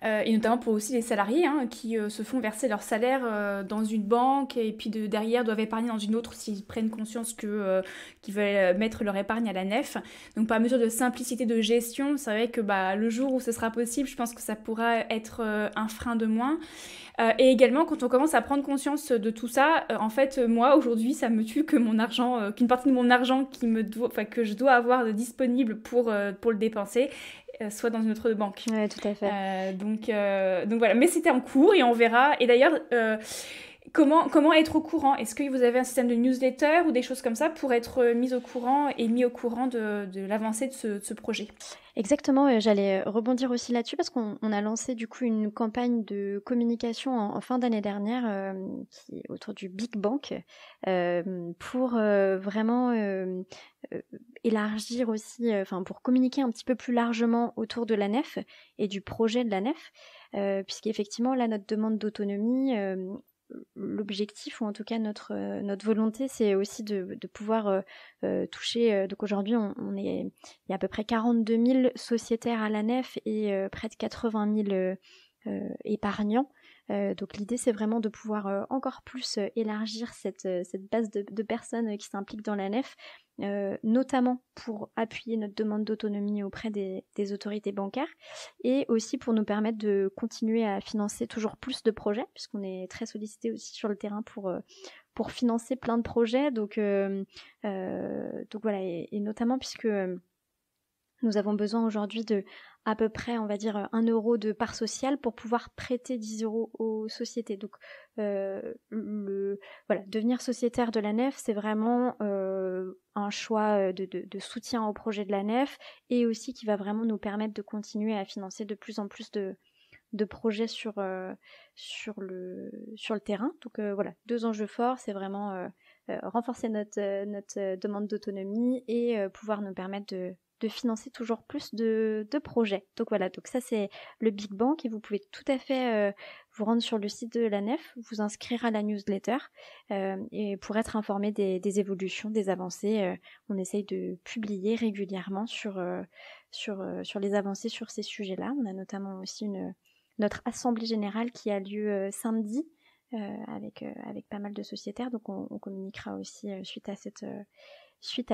et notamment pour aussi les salariés qui se font verser leur salaire dans une banque et puis derrière doivent épargner dans une autre s'ils prennent conscience qu'ils veulent mettre leur épargne à la nef. Donc par mesure de simplicité de gestion, c'est vrai que le jour où ce sera possible, je pense que ça pourra être un frein de moins. Et également, quand on commence à prendre conscience de tout ça, en fait, moi, aujourd'hui, ça me tue que mon argent, qu'une partie de mon argent que je dois avoir disponible pour le dépenser, soit dans une autre banque. Oui, tout à fait. Donc voilà, mais c'était en cours et on verra. Et d'ailleurs, comment être au courant ? Est-ce que vous avez un système de newsletter ou des choses comme ça pour être mis au courant de l'avancée de ce projet ? Exactement, j'allais rebondir aussi là-dessus parce qu'on a lancé du coup une campagne de communication en fin d'année dernière qui est autour du Big Bank pour vraiment élargir aussi, pour communiquer un petit peu plus largement autour de la nef et du projet de la nef, puisqu'effectivement là notre demande d'autonomie, l'objectif ou en tout cas notre volonté, c'est aussi de pouvoir toucher. Donc aujourd'hui, il y a à peu près 42 000 sociétaires à la nef et près de 80 000 épargnants. Donc l'idée, c'est vraiment de pouvoir encore plus élargir cette base de personnes qui s'impliquent dans la nef, notamment pour appuyer notre demande d'autonomie auprès des autorités bancaires et aussi pour nous permettre de continuer à financer toujours plus de projets, puisqu'on est très sollicité aussi sur le terrain pour financer plein de projets. Donc voilà, et notamment puisque nous avons besoin aujourd'hui de à peu près, on va dire, 1 euro de part sociale pour pouvoir prêter 10 euros aux sociétés. Donc, devenir sociétaire de la nef, c'est vraiment un choix de soutien au projet de la nef et aussi qui va vraiment nous permettre de continuer à financer de plus en plus de projets sur le terrain. Donc, 2 enjeux forts, c'est vraiment renforcer notre demande d'autonomie et pouvoir nous permettre de financer toujours plus de projets. Donc voilà, donc ça c'est le Big Bank et vous pouvez tout à fait vous rendre sur le site de la nef, vous inscrire à la newsletter et pour être informé des évolutions, des avancées. On essaye de publier régulièrement sur les avancées sur ces sujets-là. On a notamment aussi notre assemblée générale qui a lieu samedi avec pas mal de sociétaires, donc on communiquera aussi suite à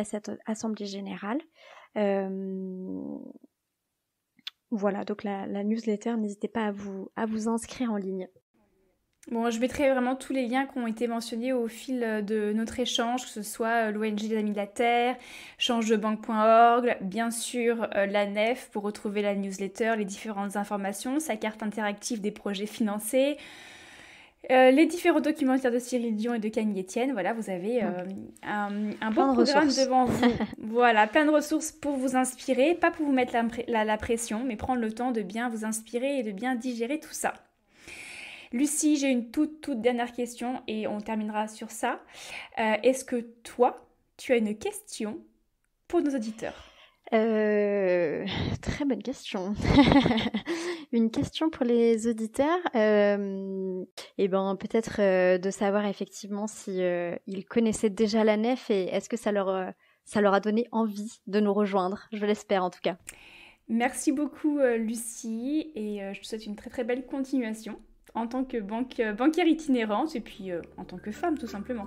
cette assemblée générale. Voilà, donc la newsletter, n'hésitez pas à vous inscrire en ligne. Bon, je mettrai vraiment tous les liens qui ont été mentionnés au fil de notre échange, que ce soit l'ONG des Amis de la Terre, changedebanque.org, bien sûr la nef pour retrouver la newsletter, les différentes informations, sa carte interactive des projets financés, les différents documentaires de Cyril Dion et de Camille Etienne. Voilà, vous avez un beau programme devant vous. Voilà, plein de ressources pour vous inspirer, pas pour vous mettre la pression, mais prendre le temps de bien vous inspirer et de bien digérer tout ça. Lucie, j'ai une toute dernière question et on terminera sur ça. Est-ce que toi, tu as une question pour nos auditeurs ? Très bonne question. Une question pour les auditeurs. Peut-être de savoir effectivement si ils connaissaient déjà la nef et est-ce que ça leur a donné envie de nous rejoindre. Je l'espère en tout cas. Merci beaucoup Lucie et je te souhaite une très très belle continuation en tant que banquière itinérante et puis en tant que femme tout simplement.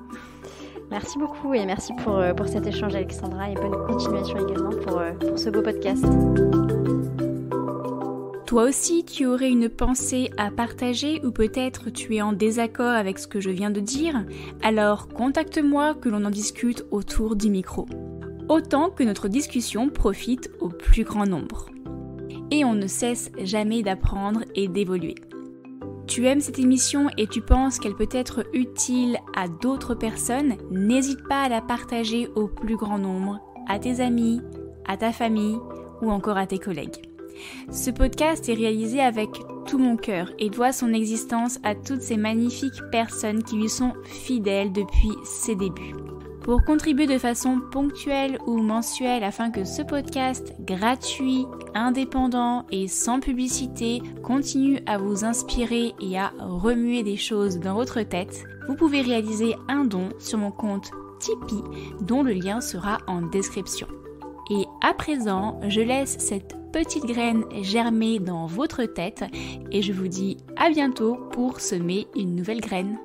Merci beaucoup et merci pour cet échange Alexandra et bonne continuation également pour ce beau podcast. Toi aussi, tu aurais une pensée à partager ou peut-être tu es en désaccord avec ce que je viens de dire, alors contacte-moi que l'on en discute autour du micro. Autant que notre discussion profite au plus grand nombre. Et on ne cesse jamais d'apprendre et d'évoluer. Tu aimes cette émission et tu penses qu'elle peut être utile à d'autres personnes, n'hésite pas à la partager au plus grand nombre, à tes amis, à ta famille ou encore à tes collègues. Ce podcast est réalisé avec tout mon cœur et doit son existence à toutes ces magnifiques personnes qui lui sont fidèles depuis ses débuts. Pour contribuer de façon ponctuelle ou mensuelle afin que ce podcast gratuit, indépendant et sans publicité continue à vous inspirer et à remuer des choses dans votre tête, vous pouvez réaliser un don sur mon compte Tipeee dont le lien sera en description. Et à présent, je laisse cette petite graine germer dans votre tête et je vous dis à bientôt pour semer une nouvelle graine.